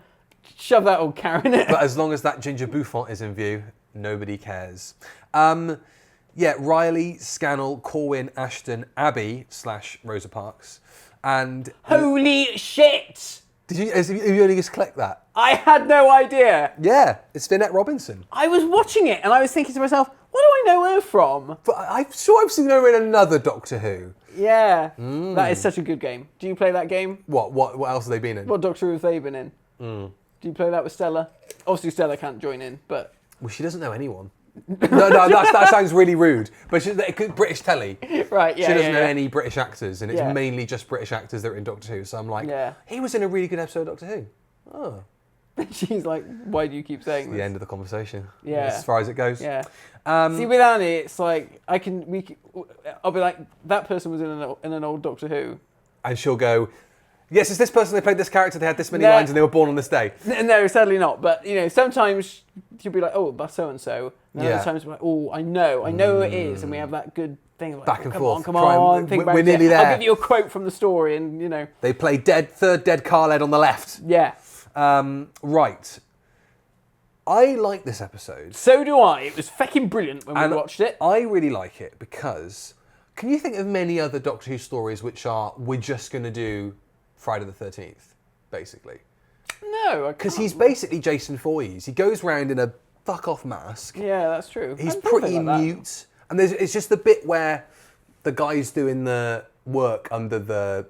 Shove that old cow in it. But as long as that Ginger Bouffant is in view, nobody cares. Riley, Scannell, Corwin, Ashton, Abby / Rosa Parks, and... Holy shit! Have you only just clicked that? I had no idea. Yeah, it's Vinette Robinson. I was watching it and I was thinking to myself, what do I know her from? But I'm sure I've seen her in another Doctor Who. Yeah, that is such a good game. Do you play that game? What else have they been in? What Doctor Who have they been in? Do you play that with Stella? Obviously Stella can't join in, but... Well, she doesn't know anyone. No, that sounds really rude. But British telly. Right, yeah. She doesn't know any British actors, and it's mainly just British actors that are in Doctor Who. So I'm like, he was in a really good episode of Doctor Who. Oh. She's like, why do you keep saying this? The end of the conversation. Yeah. As far as it goes. Yeah. See, with Annie, it's like, I'll be like, that person was in an old Doctor Who. And she'll go, yes, it's this person, they played this character, they had this many lines, and they were born on this day. No, sadly not. But, sometimes you'll be like, oh, that's so-and-so. And other times you're like, oh, I know who it is. And we have that good thing of like, back and forth. Come on, think about it. We're nearly there. I'll give you a quote from the story and, They play third dead Carled on the left. Yeah. Right. I like this episode. So do I. It was fucking brilliant when we watched it. I really like it because, can you think of many other Doctor Who stories which we're just going to do Friday the 13th, basically? No, because he's basically Jason Voorhees. He goes round in a fuck-off mask. Yeah, that's true. He's pretty mute. And it's just the bit where the guy's doing the work under the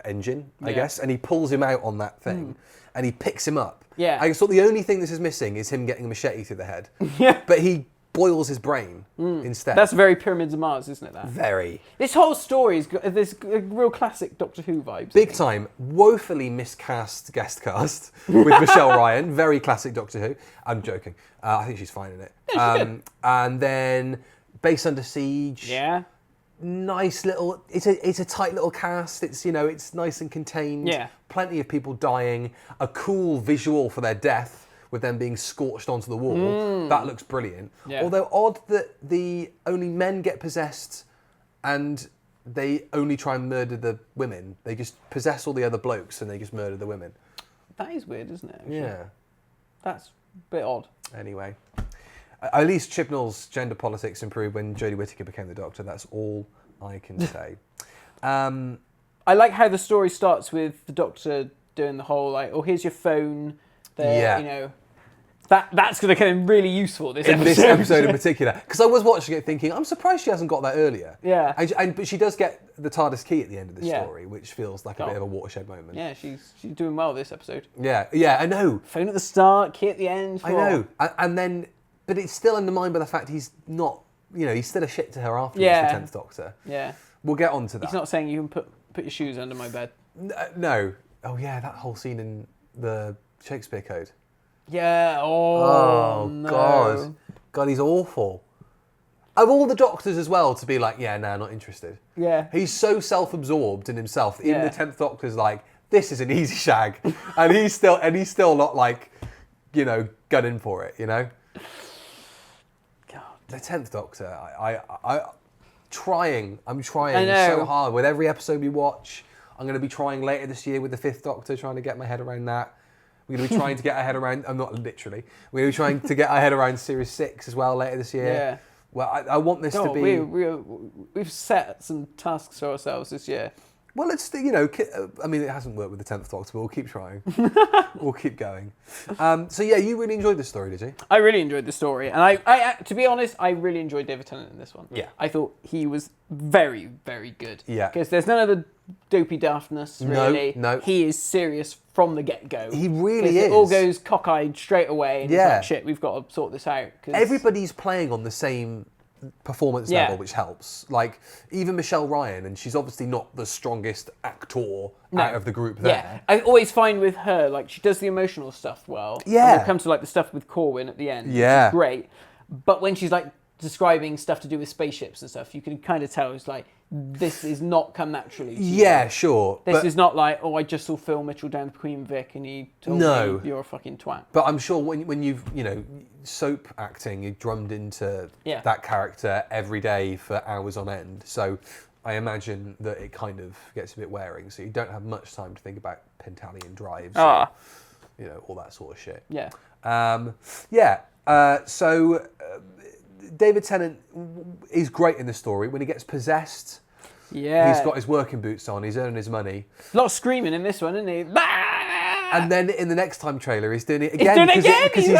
engine, I guess, and he pulls him out on that thing, and he picks him up. Yeah. I thought the only thing this is missing is him getting a machete through the head. Yeah. But he boils his brain instead. That's very Pyramids of Mars, isn't it? That very. This whole story's got this real classic Doctor Who vibes. Big time, woefully miscast guest cast with Michelle Ryan. Very classic Doctor Who. I'm joking. I think she's fine in it. Yeah, she's good. And then Base Under Siege. Yeah. Nice little. It's a tight little cast. It's it's nice and contained. Yeah. Plenty of people dying. A cool visual for their death, with them being scorched onto the wall. That looks brilliant. Yeah. Although odd that the only men get possessed and they only try and murder the women. They just possess all the other blokes and they just murder the women. That is weird, isn't it? Actually? Yeah. That's a bit odd. Anyway. At least Chibnall's gender politics improved when Jodie Whittaker became the Doctor. That's all I can say. I like how the story starts with the Doctor doing the whole like, oh, here's your phone. That's going to come in really useful this episode in particular. Because I was watching it thinking, I'm surprised she hasn't got that earlier. Yeah. But she does get the TARDIS key at the end of the story, which feels like a bit of a watershed moment. Yeah, she's doing well this episode. Yeah, I know. Phone at the start, key at the end. I know. And then, but it's still undermined by the fact he's not, he's still a shit to her afterwards, the 10th Doctor. Yeah. We'll get on to that. He's not saying you can put your shoes under my bed. No. Oh yeah, that whole scene in the Shakespeare Code. Yeah. Oh no. God, he's awful. Of all the Doctors as well, to be like, yeah, no, not interested. Yeah. He's so self-absorbed in himself. Even the 10th Doctor's like, this is an easy shag, and he's still not like, gunning for it. God. The 10th Doctor, I'm trying so hard with every episode we watch. I'm going to be trying later this year with the 5th Doctor, trying to get my head around that. We're going to be trying to get our head around, not literally, we're going to be trying to get our head around Series 6 as well later this year. Yeah. Well, I want this to be... We've set some tasks for ourselves this year. Well, it's, it hasn't worked with the 10th Doctor, but we'll keep trying. We'll keep going. So yeah, you really enjoyed this story, did you? I really enjoyed the story. And I to be honest, I really enjoyed David Tennant in this one. Yeah. I thought he was very, very good. Yeah. Because there's none of the dopey daftness, really. No. He is serious from the get-go. He really is. It all goes cockeyed straight away. And it's like, shit, we've got to sort this out. Everybody's playing on the same performance level, which helps. Like, even Michelle Ryan, and she's obviously not the strongest actor out of the group there. Yeah, I always find with her, like, she does the emotional stuff well. Yeah. And when it comes to, like, the stuff with Corwin at the end, which is great. But when she's, like, describing stuff to do with spaceships and stuff, you can kind of tell it's like, this is not come naturally to you. Yeah, sure. This is not like, I just saw Phil Mitchell down to Queen Vic and he told me you're a fucking twat. But I'm sure when you've, soap acting, you're drummed into that character every day for hours on end. So I imagine that it kind of gets a bit wearing. So you don't have much time to think about Pentalion drives or, all that sort of shit. Yeah. So David Tennant is great in the story. When he gets possessed, he's got his working boots on, he's earning his money. A lot of screaming in this one, isn't he? And then in the next time trailer, he's doing it again. Because he's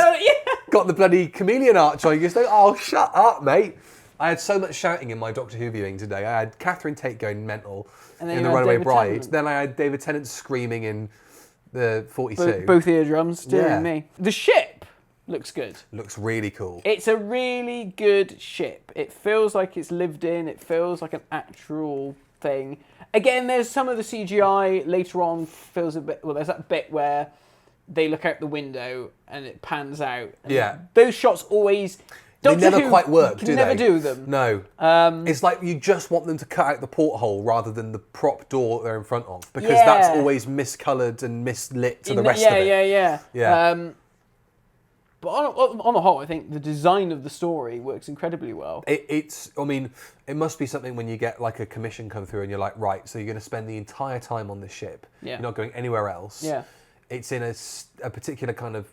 got the bloody chameleon arch on. You just like, oh, shut up, mate. I had so much shouting in my Doctor Who viewing today. I had Catherine Tate going mental in The Runaway Bride. Tennant. Then I had David Tennant screaming in the 42. Both eardrums, steering me. The ship looks good. Looks really cool. It's a really good ship. It feels like it's lived in. It feels like an actual thing. Again, there's some of the CGI later on feels a bit... Well, there's that bit where they look out the window and it pans out. And those shots always... They never quite work, do they? Never do them. No. It's like you just want them to cut out the porthole rather than the prop door that they're in front of. Because that's always miscoloured and mislit to the rest of it. Yeah. But on the whole, I think the design of the story works incredibly well. It must be something when you get like a commission come through and you're like, right, so you're going to spend the entire time on this ship. Yeah. You're not going anywhere else. Yeah. It's in a particular kind of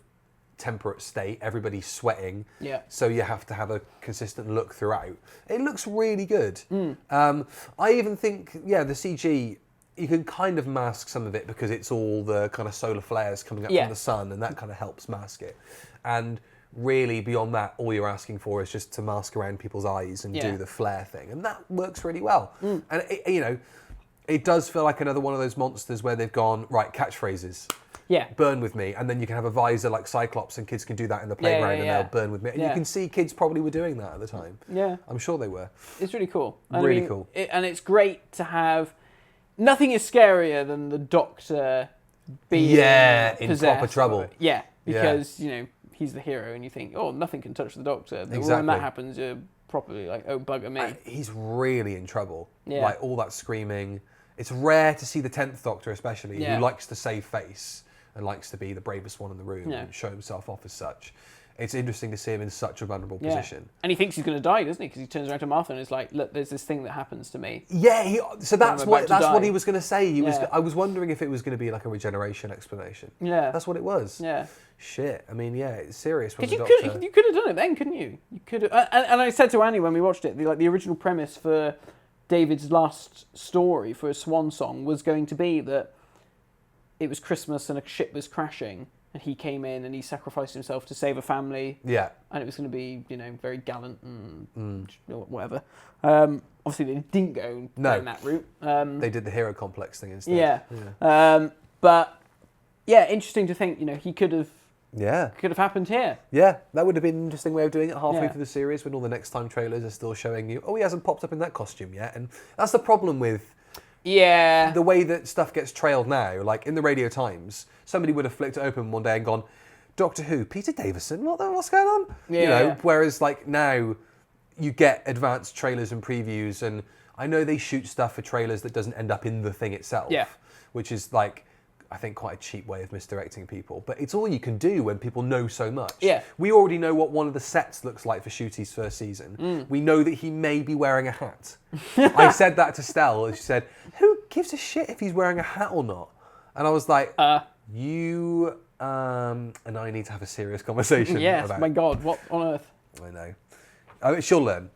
temperate state. Everybody's sweating. Yeah. So you have to have a consistent look throughout. It looks really good. I even think, the CG... You can kind of mask some of it because it's all the kind of solar flares coming up from the sun, and that kind of helps mask it. And really, beyond that, all you're asking for is just to mask around people's eyes and do the flare thing, and that works really well. And it does feel like another one of those monsters where they've gone, right, catchphrases. Yeah. Burn with me, and then you can have a visor like Cyclops, and kids can do that in the playground, and they'll burn with me. And you can see kids probably were doing that at the time. Yeah. I'm sure they were. It's really cool. Really cool. And it's great to have... Nothing is scarier than the Doctor being in proper trouble. Yeah, because he's the hero, and you think, oh, nothing can touch the Doctor. Exactly. When that happens, you're properly like, oh, bugger me. He's really in trouble. Yeah. Like all that screaming. It's rare to see the 10th Doctor, especially, who likes to save face and likes to be the bravest one in the room and show himself off as such. It's interesting to see him in such a vulnerable position. And he thinks he's going to die, doesn't he? Because he turns around to Martha and is like, look, there's this thing that happens to me. Yeah, so that's what he was going to say. I was wondering if it was going to be like a regeneration explanation. Yeah. That's what it was. Yeah. Shit. I mean, it's serious. Because you could have done it then, couldn't you? You could have, and I said to Annie when we watched it, the original premise for David's last story for a swan song was going to be that it was Christmas and a ship was crashing. And he came in and he sacrificed himself to save a family. Yeah. And it was going to be, very gallant and whatever. Obviously, they didn't go down that route. They did the hero complex thing instead. Yeah. But, interesting to think, he could have happened here. Yeah, that would have been an interesting way of doing it halfway through the series when all the next time trailers are still showing you, he hasn't popped up in that costume yet. And that's the problem with... Yeah. The way that stuff gets trailed now, like in the Radio Times, somebody would have flicked it open one day and gone, Doctor Who, Peter Davison, what's going on? Yeah. Whereas like now you get advanced trailers and previews, and I know they shoot stuff for trailers that doesn't end up in the thing itself, which is like, I think quite a cheap way of misdirecting people. But it's all you can do when people know so much. Yeah. We already know what one of the sets looks like for Ncuti's first season. We know that he may be wearing a hat. I said that to Stell, and she said, who gives a shit if he's wearing a hat or not? And I was like, you and I need to have a serious conversation about... my God, what on earth? I know. She'll learn.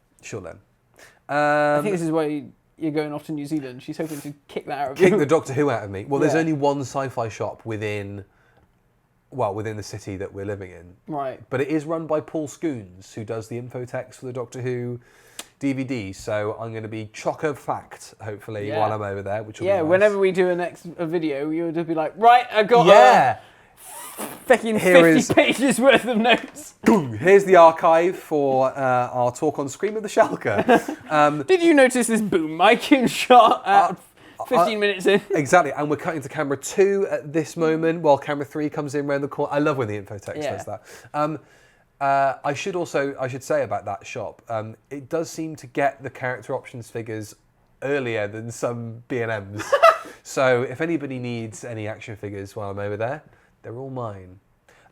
I think this is why... You're going off to New Zealand. She's hoping to kick that out of you. Kick the Doctor Who out of me. Well, there's only one sci-fi shop within the city that we're living in. Right. But it is run by Paul Scoons, who does the infotext for the Doctor Who DVD. So I'm going to be chock of fact, hopefully, while I'm over there, which will be nice. Whenever we do a video, you'll just be like, right, I've got fucking 50 pages worth of notes. Here's the archive for our talk on Scream of the Shalka. Did you notice this boom mic in shot at 15 minutes in? Exactly, and we're cutting to camera 2 at this moment while camera 3 comes in around the corner. I love when the infotext does that. I should say about that shop, it does seem to get the character options figures earlier than some B&Ms. So if anybody needs any action figures while I'm over there, they're all mine.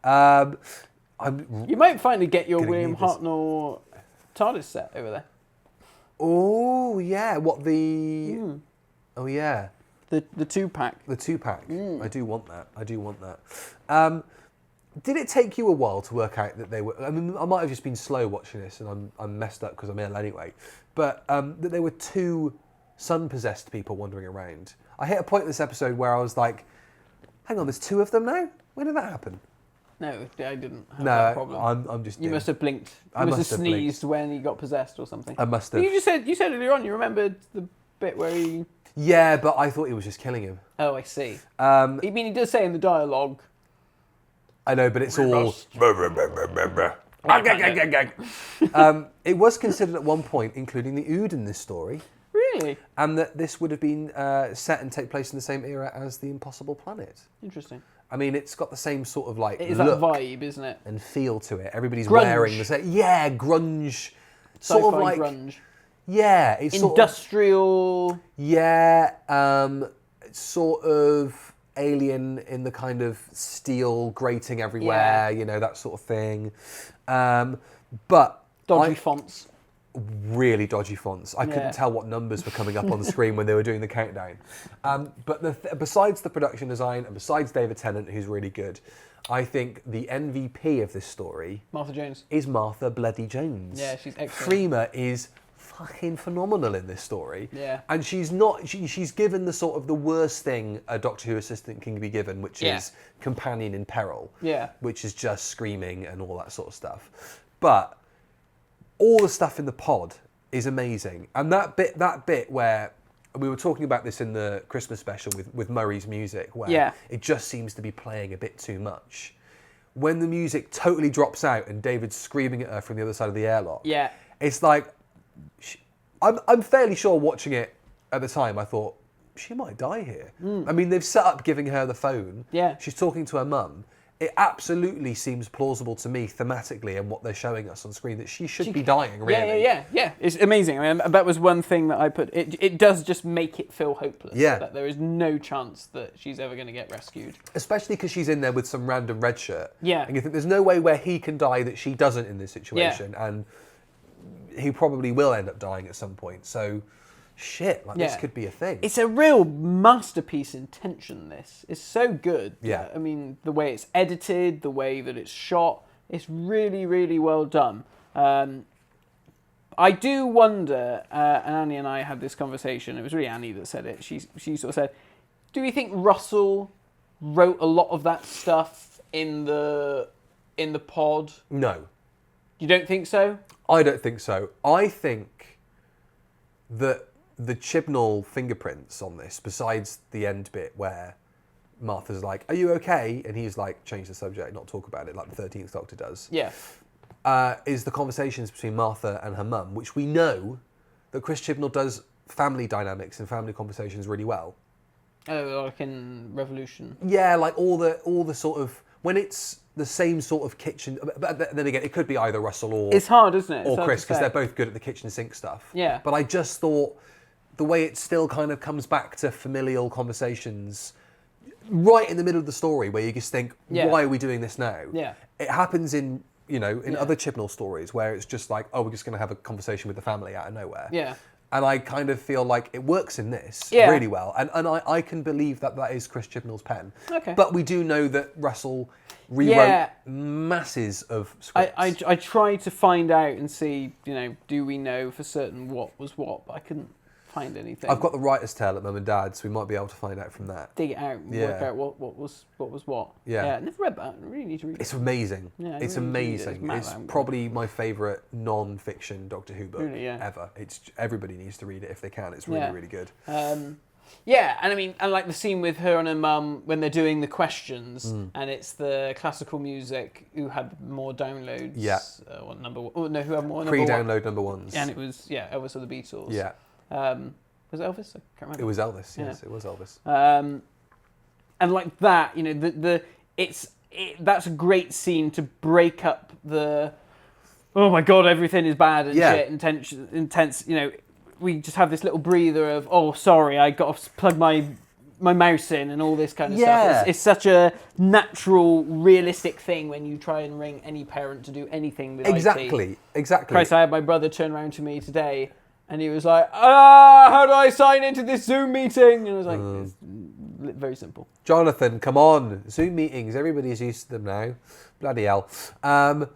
You might finally get your William Hartnell TARDIS set over there. Oh yeah, what the? Oh yeah, the 2-pack. The 2-pack. I do want that. Did it take you a while to work out that they were? I mean, I might have just been slow watching this, and I'm messed up because I'm ill anyway. But that there were 2 sun-possessed people wandering around. I hit a point in this episode where I was like, "Hang on, there's 2 of them now. When did that happen?" No, I didn't have that problem. I'm just. You must have blinked. You must have sneezed when he got possessed or something. I must have. You said earlier on. You remembered the bit where he. Yeah, but I thought he was just killing him. Oh, I see. He does say in the dialogue. I know, but it's all. It was considered at one point including the Ood in this story. Really? And that this would have been set and take place in the same era as The Impossible Planet. Interesting. I mean, it's got the same sort of like it is look that vibe, isn't it? And feel to it. Everybody's grunge. Wearing the same. Yeah, grunge. Sci-fi sort of like grunge. Yeah, it's industrial. Sort of, yeah, sort of alien in the kind of steel grating everywhere. You know, that sort of thing. But dodgy fonts. Really dodgy fonts. I couldn't tell what numbers were coming up on the screen when they were doing the countdown. But besides the production design and besides David Tennant, who's really good, I think the MVP of this story, Martha Jones, is Martha Bloody Jones. Yeah, she's excellent. Freema is fucking phenomenal in this story. Yeah. And she's not. She's given the sort of the worst thing a Doctor Who assistant can be given, which is companion in peril. Yeah. Which is just screaming and all that sort of stuff. But all the stuff in the pod is amazing. And that bit where we were talking about this in the Christmas special with Murray's music, where it just seems to be playing a bit too much. When the music totally drops out and David's screaming at her from the other side of the airlock, it's like, I'm fairly sure watching it at the time, I thought, she might die here. I mean, they've set up giving her the phone. Yeah. She's talking to her mum. It absolutely seems plausible to me thematically and what they're showing us on screen that she should be dying, really. Yeah. It's amazing. I mean, that was one thing that I put. It does just make it feel hopeless. Yeah. That there is no chance that she's ever going to get rescued. Especially because she's in there with some random red shirt. Yeah. And you think there's no way where he can die that she doesn't in this situation. Yeah. And he probably will end up dying at some point. So, shit, this could be a thing. It's a real masterpiece in tension, this. It's so good. Yeah. I mean, the way it's edited, the way that it's shot, it's really, really well done. I do wonder, and Annie and I had this conversation, it was really Annie that said it, she sort of said, do we think Russell wrote a lot of that stuff in the pod? No. You don't think so? I don't think so. I think that the Chibnall fingerprints on this, besides the end bit where Martha's like, are you okay? And he's like, change the subject, not talk about it, like the 13th Doctor does. Yeah. Is the conversations between Martha and her mum, which we know that Chris Chibnall does family dynamics and family conversations really well. Oh, like in Revolution. Yeah, like all the sort of, when it's the same sort of kitchen, but then again, it could be either Russell or... It's hard, isn't it? Or Chris, because they're both good at the kitchen sink stuff. Yeah. But I just thought the way it still kind of comes back to familial conversations right in the middle of the story where you just think, why are we doing this now? Yeah. It happens in, other Chibnall stories where it's just like, oh, we're just going to have a conversation with the family out of nowhere. Yeah. And I kind of feel like it works in this really well. And I can believe that is Chris Chibnall's pen. Okay. But we do know that Russell rewrote masses of scripts. I tried to find out and see, do we know for certain what was what, but I couldn't find anything. I've got the writer's tale at Mum and Dad's, so we might be able to find out from that. Dig it out and work out what was what. Yeah. I never read that. I really need to read it. It's amazing. Yeah, it's really amazing. It's probably my favourite non-fiction Doctor Who book ever. Everybody needs to read it if they can. It's really, really good. Yeah, and I mean, and like the scene with her and her mum when they're doing the questions, and it's the classical music who had more downloads. Yeah. Who had more pre-download number ones. And it was Elvis of the Beatles. Yeah. Was it Elvis? I can't remember. It was Elvis. Yes, it was Elvis. And like that, it's that's a great scene to break up the, oh my god, everything is bad and shit, intense. You know, we just have this little breather of, oh, sorry, I got to plug my mouse in and all this kind of stuff. It's such a natural, realistic thing when you try and ring any parent to do anything with IT. Exactly. Christ, I had my brother turn around to me today and he was like, how do I sign into this Zoom meeting? And I was like, it's very simple. Jonathan, come on. Zoom meetings, everybody's used to them now. Bloody hell. I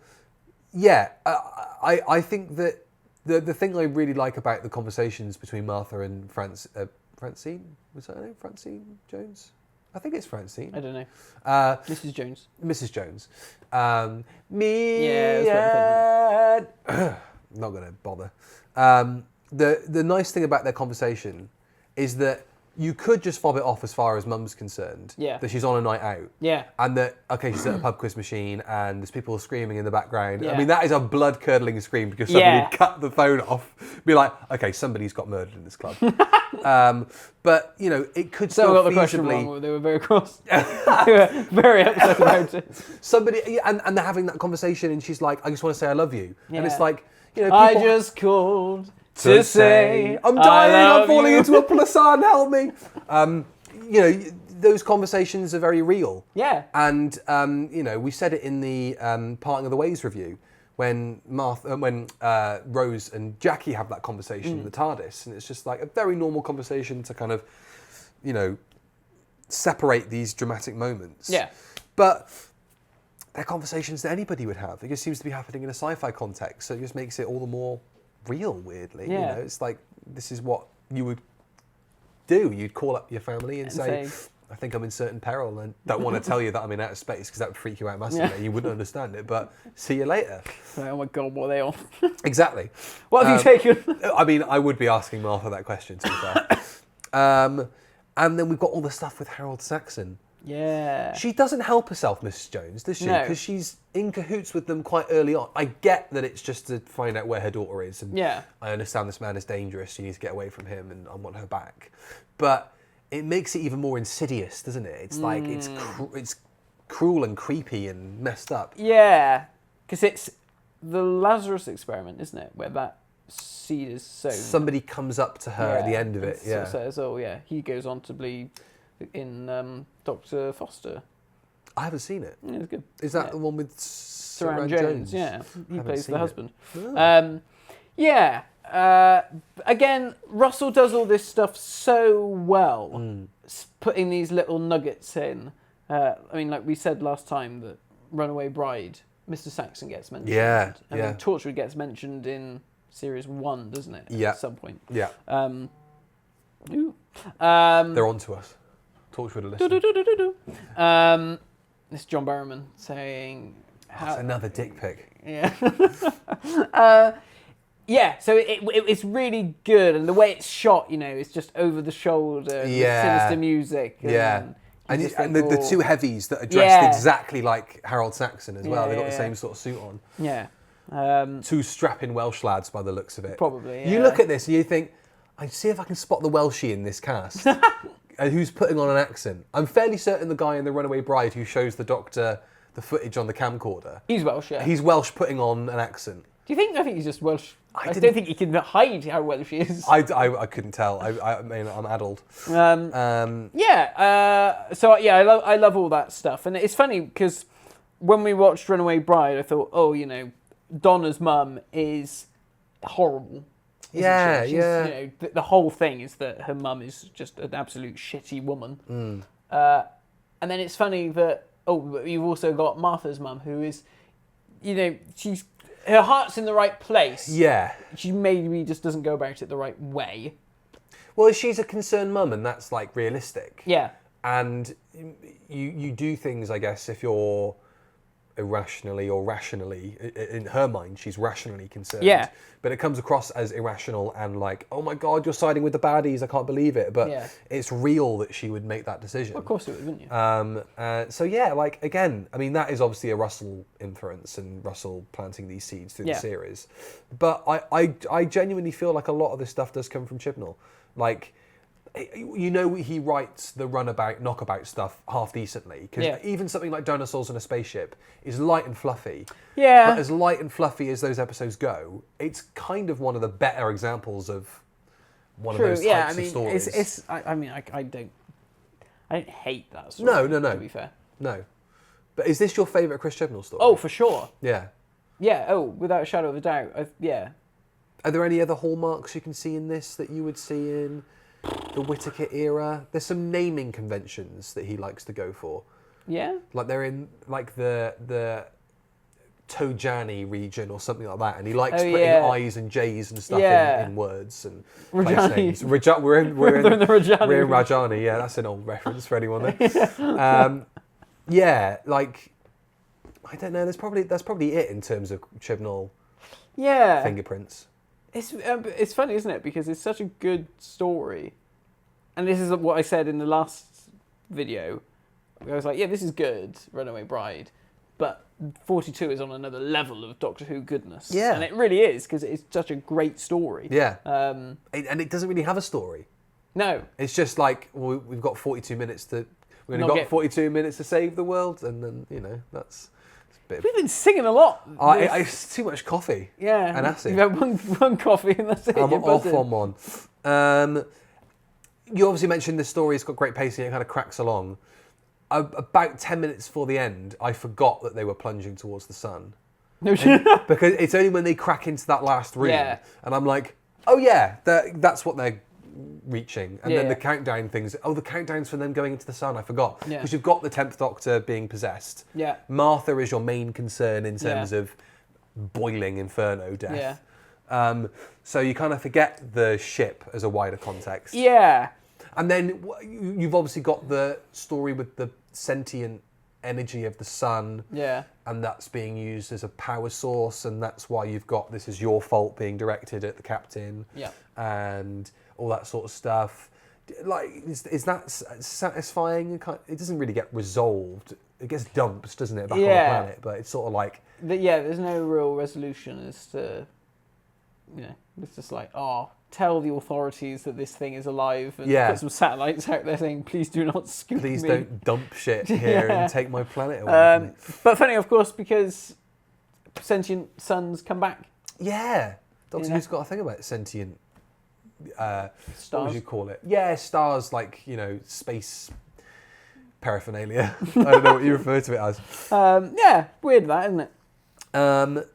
think that the thing I really like about the conversations between Martha and Francine, was that her name? Francine Jones? I think it's Francine. I don't know. Mrs. Jones. Mrs. Jones. Not going to bother. The nice thing about their conversation is that you could just fob it off as far as Mum's concerned. Yeah. That she's on a night out. Yeah. And that, okay, she's at a pub quiz machine and there's people screaming in the background. Yeah. I mean, that is a blood-curdling scream because somebody cut the phone off. Be like, okay, somebody's got murdered in this club. But, you know, it could still got the question wrong. They were very cross. They were very upset about it. Somebody, and they're having that conversation and she's like, I just want to say I love you. Yeah. And it's like, you know, people, I just called to say I'm dying, I'm falling into a placard, help me. You know, those conversations are very real. Yeah. And, you know, we said it in the Parting of the Ways review when Rose and Jackie have that conversation in the TARDIS. And it's just like a very normal conversation to kind of, you know, separate these dramatic moments. Yeah. But they're conversations that anybody would have. It just seems to be happening in a sci-fi context. So it just makes it all the more real, weirdly. Yeah. You know, it's like, this is what you would do. You'd call up your family and say, I think I'm in certain peril and don't want to tell you that I'm in outer space because that would freak you out massively. Yeah. You wouldn't understand it, but see you later. Oh my God, what are they on? Exactly. What have you taken? I mean, I would be asking Martha that question, to be fair. And then we've got all the stuff with Harold Saxon. Yeah. She doesn't help herself, Mrs. Jones, does she? No. Because she's in cahoots with them quite early on. I get that it's just to find out where her daughter is. And I understand this man is dangerous. You need to get away from him and I want her back. But it makes it even more insidious, doesn't it? It's like, it's cruel and creepy and messed up. Yeah. Because it's the Lazarus experiment, isn't it? Where that seed is sown. Somebody comes up to her at the end of it. Yeah. Says, oh yeah, he goes on to believe in Dr. Foster. I haven't seen it. Yeah, it's good. Is that the one with Saran Jones? Yeah, he plays the husband. Oh. Again, Russell does all this stuff so well, putting these little nuggets in. I mean, like we said last time, that Runaway Bride, Mr. Saxon gets mentioned. Yeah, I mean, Torchwood gets mentioned in Series 1, doesn't it? Yeah. At some point. Yeah. They're on to us. Torchwood are listening. This John Barrowman saying... That's another dick pic. Yeah. Yeah, so it's really good, and the way it's shot, you know, it's just over the shoulder, and sinister music. And and the two heavies that are dressed exactly like Harold Saxon as well. They've got the same sort of suit on. Yeah. Two strapping Welsh lads by the looks of it. Probably, yeah. You look at this and you think, I see if I can spot the Welshie in this cast. Who's putting on an accent. I'm fairly certain the guy in The Runaway Bride who shows the doctor the footage on the camcorder. He's Welsh, yeah. He's Welsh putting on an accent. Do you think? I think he's just Welsh. I don't think he can hide how Welsh he is. I couldn't tell. I mean, I'm addled. So I love all that stuff, and it's funny because when we watched Runaway Bride, I thought, oh, you know, Donna's mum is horrible. Yeah, you know, the whole thing is that her mum is just an absolute shitty woman. And then it's funny that you've also got Martha's mum, who is, you know, her heart's in the right place. Yeah. She maybe just doesn't go about it the right way. Well, she's a concerned mum, and that's like realistic. Yeah. And you do things, I guess, if you're irrationally or rationally, in her mind, she's rationally concerned. Yeah. But it comes across as irrational and like, oh my God, you're siding with the baddies, I can't believe it. But it's real that she would make that decision. Well, of course it would, wouldn't you? So yeah, like, again, I mean, that is obviously a Russell influence and Russell planting these seeds through the series. But I genuinely feel like a lot of this stuff does come from Chibnall. Like, you know, he writes the runabout, knockabout stuff half decently, because even something like Dinosaurs on a Spaceship is light and fluffy. Yeah. But as light and fluffy as those episodes go, it's kind of one of the better examples of one of those types of stories. I don't hate that story. No. To be fair. No. But is this your favourite Chris Chibnall story? Oh, for sure. Yeah. Yeah. Oh, without a shadow of a doubt. Yeah. Are there any other hallmarks you can see in this that you would see in the Whittaker era? There's some naming conventions that he likes to go for. Yeah. Like they're in like the Tojani region or something like that, and he likes putting I's and J's and stuff in words and place names. We're in Rajani. Yeah, that's an old reference for anyone there. Like I don't know. That's probably it in terms of Chibnall. Yeah. Fingerprints. It's funny, isn't it? Because it's such a good story, and this is what I said in the last video. I was like, yeah, this is good, Runaway Bride, but 42 is on another level of Doctor Who goodness. Yeah. And it really is, because it's such a great story. Yeah. And it doesn't really have a story. No. It's just like, well, we've got 42 minutes to... We've only got 42 minutes to save the world, and then, you know, that's... We've been singing a lot. It's too much coffee. Yeah. And acid. You've had one coffee and that's it. I'm off on one. You obviously mentioned this story. It's got great pacing. It kind of cracks along. About 10 minutes before the end, I forgot that they were plunging towards the sun. No, because it's only when they crack into that last room. Yeah. And I'm like, oh yeah, that's what they're reaching. And then the countdown things. Oh, the countdown's for them going into the sun. I forgot. Because you've got the 10th Doctor being possessed. Yeah. Martha is your main concern in terms of boiling inferno death. Yeah. So you kind of forget the ship as a wider context. Yeah. And then you've obviously got the story with the sentient energy of the sun. Yeah. And that's being used as a power source, and that's why you've got "this is your fault" being directed at the captain. Yeah. And all that sort of stuff. Like, is that satisfying? It doesn't really get resolved. It gets dumped, doesn't it, back on the planet? But it's sort of like... there's no real resolution as to... You know, it's just like, tell the authorities that this thing is alive and put some satellites out there saying, please do not scoop me. Please don't dump shit here and take my planet away from me. But funny, of course, because sentient suns come back. Yeah. Doctor Who's got a thing about sentient... stars. What would you call it? Yeah, stars, like, you know, space paraphernalia. I don't know what you refer to it as. Weird that, isn't it?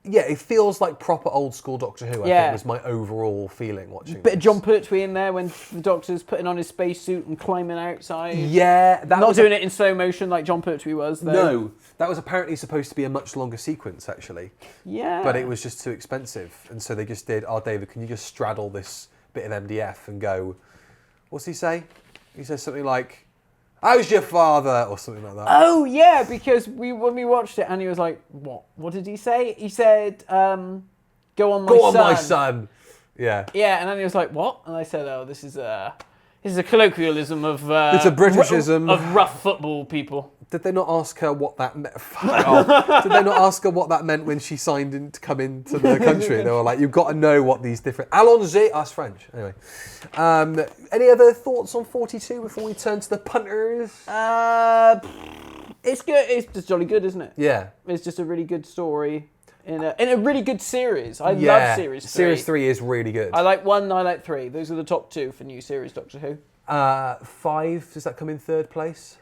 Yeah, it feels like proper old school Doctor Who, I think, was my overall feeling watching Bit of John Pertwee in there when the Doctor's putting on his spacesuit and climbing outside. Yeah. Not doing it in slow motion like John Pertwee was, though. No. That was apparently supposed to be a much longer sequence, actually. Yeah. But it was just too expensive. And so they just did, David, can you just straddle this bit of MDF and go, what's he say? He says something like... how's your father? Or something like that. Oh, yeah, because when we watched it, and he was like, what? What did he say? He said, go on, my son. Yeah. Yeah, and then he was like, what? And I said, this is a colloquialism of... it's a Britishism. Of rough football people. Did they not ask her what that meant? Did they not ask her what that meant when she signed in to come into the country? They were like, you've got to know what these different... Allons-y. That's French. Anyway. Any other thoughts on 42 before we turn to the punters? It's good. It's just jolly good, isn't it? Yeah. It's just a really good story in a really good series. I love Series 3. Series 3 is really good. I like 1, I like 3. Those are the top 2 for new series Doctor Who. 5, does that come in third place?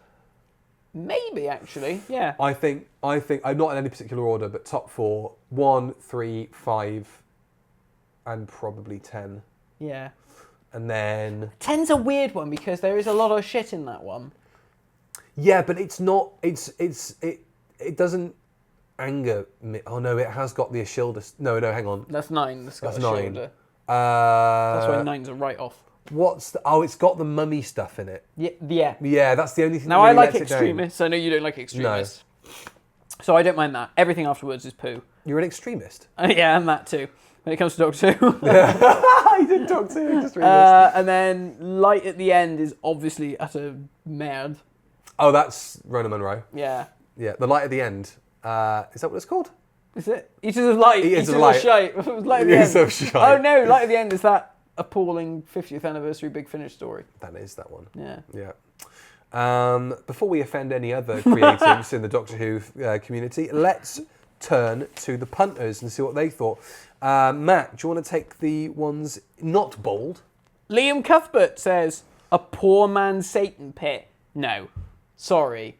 Maybe, actually, yeah. I think I'm not in any particular order, but top 4, 1, 3, 5, and probably 10. Yeah. And then 10's a weird one because there is a lot of shit in that one. Yeah, but it's not. It doesn't anger me. Oh no, it has got the Ashildus. No, hang on. That's 9. That's got That's Ashilda. 9. That's why 9's a write-off. It's got the mummy stuff in it. Yeah. Yeah, that's the only thing. Now, that really I like lets it down. Extremists. I know you don't like Extremists. No. So I don't mind that. Everything afterwards is poo. You're an extremist? Yeah, and that too. When it comes to Doctor Who. I did Doctor Who extremist. And then Light at the End is obviously utter mad. Oh, that's Rona Munro. Yeah. Yeah, the Light at the End. Is that what it's called? Is it? Eaters of Light. Eaters of Light. Shite. Light at the End. Of shite. Oh no, Light at the End is that appalling 50th anniversary Big Finish story. That is that one. Yeah. Yeah. Before we offend any other creatives in the Doctor Who community, let's turn to the punters and see what they thought. Matt, do you want to take the ones not bold? Liam Cuthbert says, a poor man's Satan pit. No. Sorry.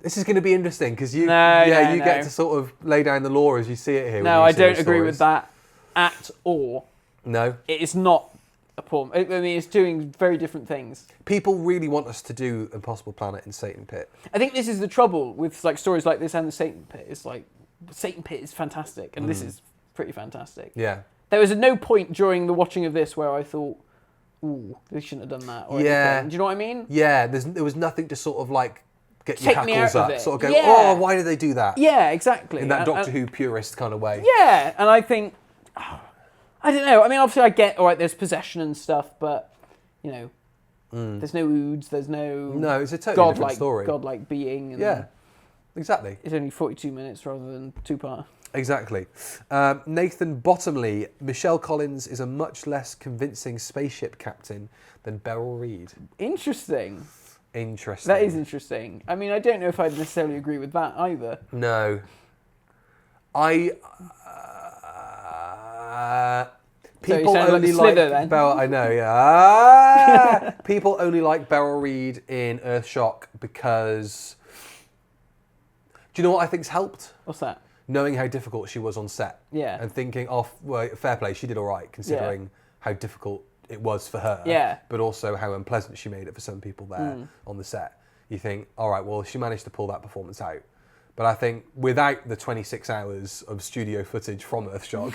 This is going to be interesting because you get to sort of lay down the law as you see it here. No, I don't agree with that at all. No? It is not a poor... I mean, it's doing very different things. People really want us to do Impossible Planet and Satan Pit. I think this is the trouble with like stories like this and the Satan Pit. It's like, Satan Pit is fantastic, and this is pretty fantastic. Yeah. There was no point during the watching of this where I thought, ooh, they shouldn't have done that. Or anything. Do you know what I mean? Yeah, there was nothing to sort of like get your Take me hackles out up. of it. Sort of go, Yeah. oh, why did they do that? Yeah, exactly. In that Doctor Who purist kind of way. Yeah, and I think, I don't know. I mean, obviously I get, all right, there's possession and stuff, but, you know, there's no oods, there's no... No, it's a totally different story. Godlike being. And yeah, exactly. It's only 42 minutes rather than 2-part. Exactly. Nathan Bottomley, Michelle Collins is a much less convincing spaceship captain than Beryl Reid. Interesting. Interesting. That is interesting. I mean, I don't know if I'd necessarily agree with that either. No. People so only like then. Beryl. I know, yeah. People only like Beryl Reid in Earthshock because. Do you know what I think's helped? What's that? Knowing how difficult she was on set. Yeah. And thinking, oh, well, fair play, she did all right considering how difficult it was for her. Yeah. But also how unpleasant she made it for some people there on the set. You think, all right, well, she managed to pull that performance out. But I think without the 26 hours of studio footage from Earthshock,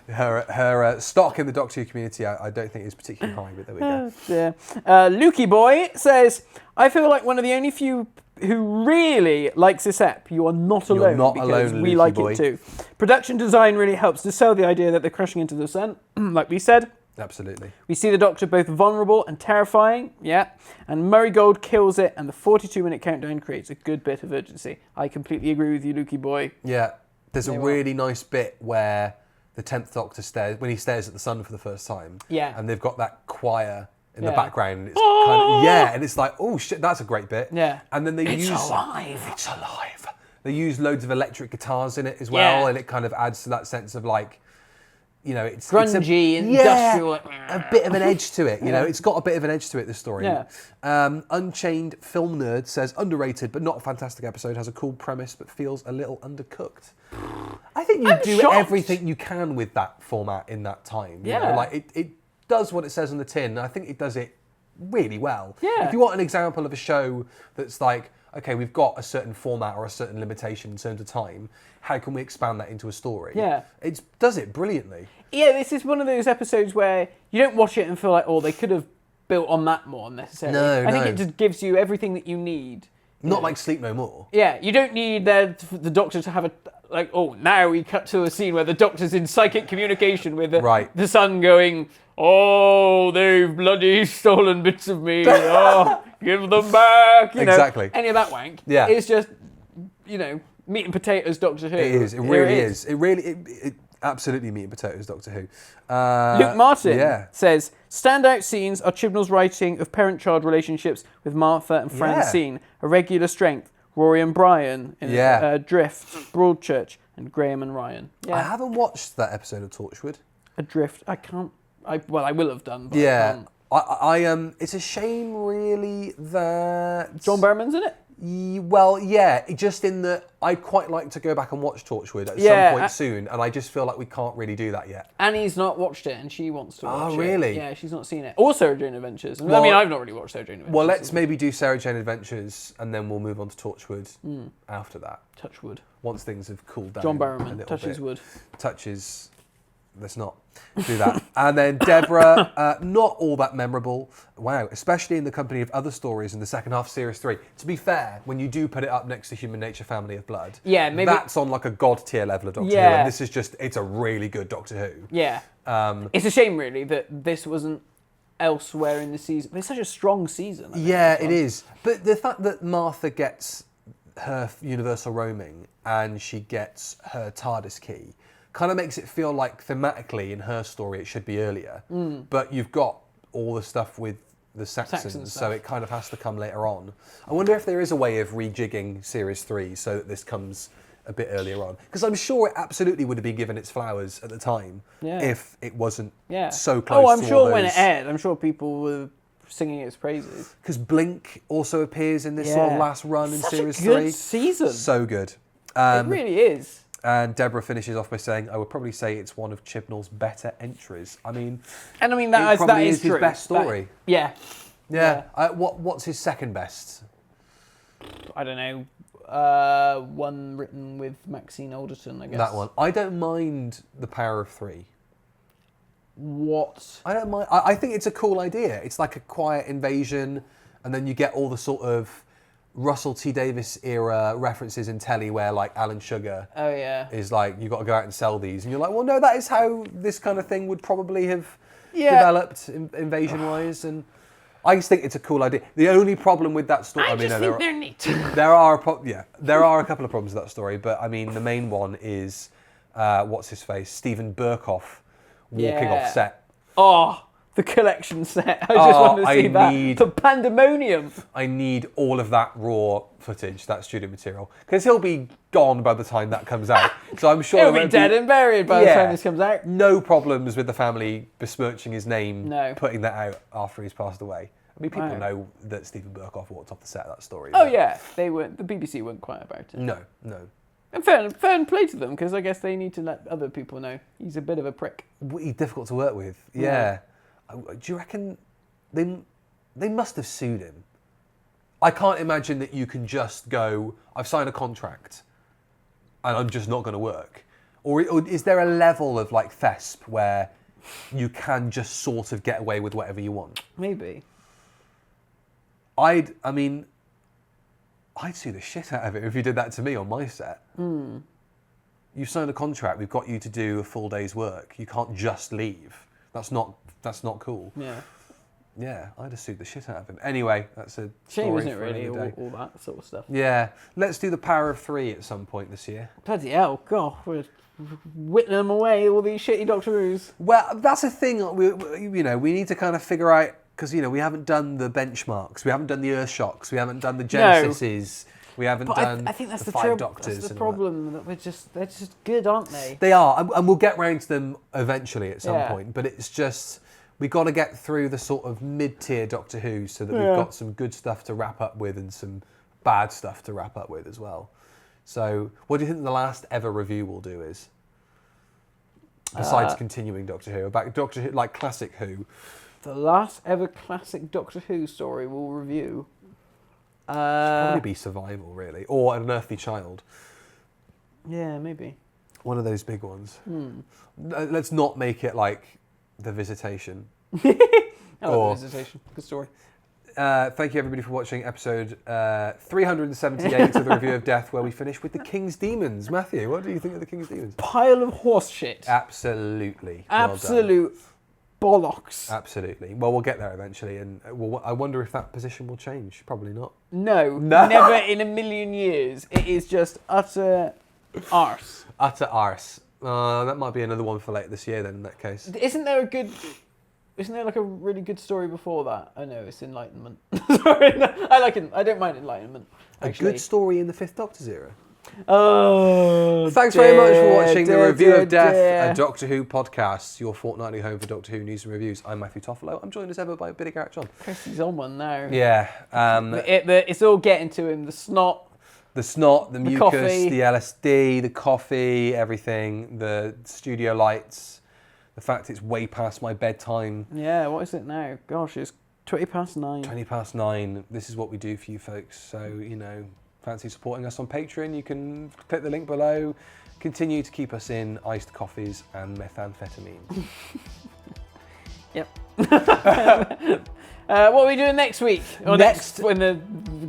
her stock in the Doctor Who community, I don't think is particularly high, but there we go. Yeah. Lukey Boy says, I feel like one of the only few who really likes this ep. You are not alone. You're not because alone, we Lukey like boy. it too. Production design really helps to sell the idea that they're crashing into the sun, like we said. Absolutely. We see the Doctor both vulnerable and terrifying, and Murray Gold kills it, and the 42-minute countdown creates a good bit of urgency. I completely agree with you, Lukey boy. Yeah, there's a really nice bit where the 10th Doctor when he stares at the sun for the first time, and they've got that choir in the background, and it's kind of, and it's like, oh shit, that's a great bit. Yeah. And then It's alive. It's alive. They use loads of electric guitars in it as well, and it kind of adds to that sense of like, you know, it's grungy, industrial. A bit of an edge to it, you know. It's got a bit of an edge to it, this story. Yeah. Unchained Film Nerd says, underrated but not a fantastic episode, has a cool premise but feels a little undercooked. I think you do shocked. everything you can with that format in that time. You know? Like it does what it says on the tin, and I think it does it really well. Yeah. If you want an example of a show that's like, okay, we've got a certain format or a certain limitation in terms of time, how can we expand that into a story? Yeah. It does it brilliantly. Yeah, this is one of those episodes where you don't watch it and feel like, oh, they could have built on that more necessarily. I think it just gives you everything that you need. Not like Sleep No More. Yeah, you don't need the Doctor to have a, like, oh, now we cut to a scene where the Doctor's in psychic communication with the Sun going, oh, they've bloody stolen bits of me. Oh, give them back. You know, exactly. Any of that wank. Yeah. It's just, you know, meat and potatoes Doctor Who. It is. It really is. It absolutely meat and potatoes Doctor Who. Luke Martin says, standout scenes are Chibnall's writing of parent-child relationships with Martha and Francine, a regular strength. Rory and Brian in Adrift, Broadchurch, and Graham and Ryan. Yeah. I haven't watched that episode of Torchwood. Adrift. I can't. I will have done. But I it's a shame, really, that John Barrowman's in it. Well, yeah, just in that I'd quite like to go back and watch Torchwood at some point soon, and I just feel like we can't really do that yet. Annie's not watched it, and she wants to watch it. Oh, really? Yeah, she's not seen it. Or Sarah Jane Adventures. Well, I mean, I've not really watched Sarah Jane Adventures. Well, let's maybe do Sarah Jane Adventures, and then we'll move on to Torchwood after that. Touchwood. Once things have cooled down. John Barrowman, touches wood. Touches... Let's not do that. And then Deborah, not all that memorable. Wow, especially in the company of other stories in the second half of Series 3. To be fair, when you do put it up next to Human Nature Family of Blood, maybe that's on like a god tier level of Doctor Who. And this is just, it's a really good Doctor Who. Yeah. It's a shame, really, that this wasn't elsewhere in the season. It's such a strong season. It is. But the fact that Martha gets her universal roaming and she gets her TARDIS key kind of makes it feel like thematically in her story it should be earlier. But you've got all the stuff with the Saxons, so it kind of has to come later on. I wonder if there is a way of rejigging Series 3 so that this comes a bit earlier on. Because I'm sure it absolutely would have been given its flowers at the time if it wasn't so close to I'm sure when it aired, I'm sure people were singing its praises. Because Blink also appears in this sort of last run in Series 3. Such a good season. So good. It really is. And Deborah finishes off by saying, I would probably say it's one of Chibnall's better entries. I mean, that is his true. best story. Yeah. What's his second best? I don't know. One written with Maxine Alderton, I guess. That one. I don't mind The Power of Three. What? I don't mind. I think it's a cool idea. It's like a quiet invasion, and then you get all the sort of Russell T Davies era references in telly where like Alan Sugar is like, you've got to go out and sell these. And you're like, well, no, that is how this kind of thing would probably have developed invasion-wise. And I just think it's a cool idea. The only problem with that story... they're neat. There are a couple of problems with that story, but I mean, the main one is, what's his face? Stephen Burkoff walking off set. Oh, the collection set. I just wanted to see that. The pandemonium. I need all of that raw footage, that student material, because he'll be gone by the time that comes out. So I'm sure he'll be dead and buried by the time this comes out. No problems with the family besmirching his name, putting that out after he's passed away. I mean, people know that Stephen Burkoff walked off the set of that story. Oh yeah, they weren't. The BBC weren't quiet about it. No. And fair play to them, because I guess they need to let other people know he's a bit of a prick. He's difficult to work with. Yeah. Do you reckon they must have sued him? I can't imagine that you can just go, I've signed a contract and I'm just not going to work. Or is there a level of like thesp where you can just sort of get away with whatever you want? Maybe. I'd sue the shit out of it if you did that to me on my set. You've signed a contract, we've got you to do a full day's work. You can't just leave. That's not cool. Yeah, I'd have sued the shit out of him. Anyway, that's a shame, isn't it, really, all that sort of stuff. Yeah, let's do The Power of Three at some point this year. Bloody hell, God, we're whittling them away, all these shitty Doctor Who's. Well, that's a thing, we need to kind of figure out, because, we haven't done the benchmarks, we haven't done the Earthshocks, we haven't done the Genesises, we haven't done I think that's the Five Doctors. That's the problem, that they're just good, aren't they? They are, and we'll get round to them eventually at some point, but it's just... We've got to get through the sort of mid-tier Doctor Who so that we've got some good stuff to wrap up with and some bad stuff to wrap up with as well. So what do you think the last ever review we'll do is? Besides continuing Doctor Who, about Doctor Who, like classic Who. The last ever classic Doctor Who story we'll review. Should probably be Survival, really. Or An Unearthly Child. Yeah, maybe. One of those big ones. Let's not make it like... The Visitation. The Visitation. Good story. Thank you everybody for watching episode 378 of the Review of Death, where we finish with the King's Demons. Matthew, what do you think of the King's Demons? Pile of horse shit. Absolutely. Absolute bollocks. Absolutely. Well, we'll get there eventually, and I wonder if that position will change. Probably not. No. Never in a million years. It is just utter arse. Utter arse. That might be another one for later this year then, in that case. Isn't there like a really good story before that? Oh no, it's Enlightenment. Sorry, no, I don't mind Enlightenment, actually. A good story in the Fifth Doctor's era. Oh, thanks very much for watching the Review of Death, a Doctor Who podcast, your fortnightly home for Doctor Who news and reviews. I'm Matthew Toffolo. I'm joined as ever by Billy Garrett John. Chrissy's on one now. Yeah. It's all getting to him. The snot, the mucus, coffee. the LSD, the coffee, everything, the studio lights, the fact it's way past my bedtime. Yeah, what is it now? Gosh, it's 9:20. 9:20. This is what we do for you folks. So, fancy supporting us on Patreon, you can click the link below. Continue to keep us in iced coffees and methamphetamine. Yep. What are we doing next week? Or next in the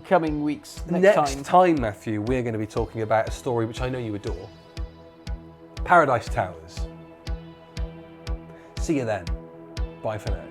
coming weeks? Next time, Matthew, we're going to be talking about a story which I know you adore. Paradise Towers. See you then. Bye for now.